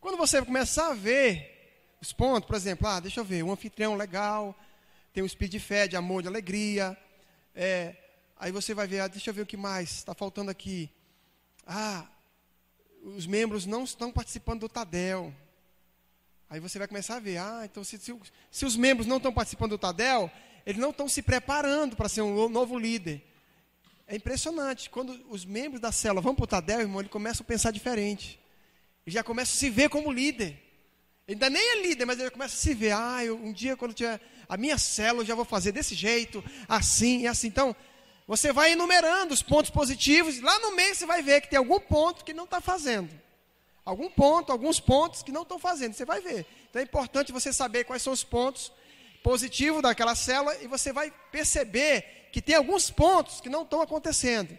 Quando você começar a ver os pontos, por exemplo, deixa eu ver, um anfitrião legal, tem um espírito de fé, de amor, de alegria. Aí você vai ver, deixa eu ver o que mais está faltando aqui. Os membros não estão participando do Tadel. Aí você vai começar a ver, então se os membros não estão participando do Tadel, eles não estão se preparando para ser um novo líder. É impressionante, quando os membros da célula vão para o Tadel, irmão, eles começam a pensar diferente. Eles já começam a se ver como líder. Ele ainda nem é líder, mas ele começa a se ver, um dia quando tiver a minha célula, eu já vou fazer desse jeito, assim e assim. Então, você vai enumerando os pontos positivos, e lá no meio você vai ver que tem algum ponto que não está fazendo. Alguns pontos que não estão fazendo, você vai ver. Então é importante você saber quais são os pontos positivos daquela célula, e você vai perceber que tem alguns pontos que não estão acontecendo.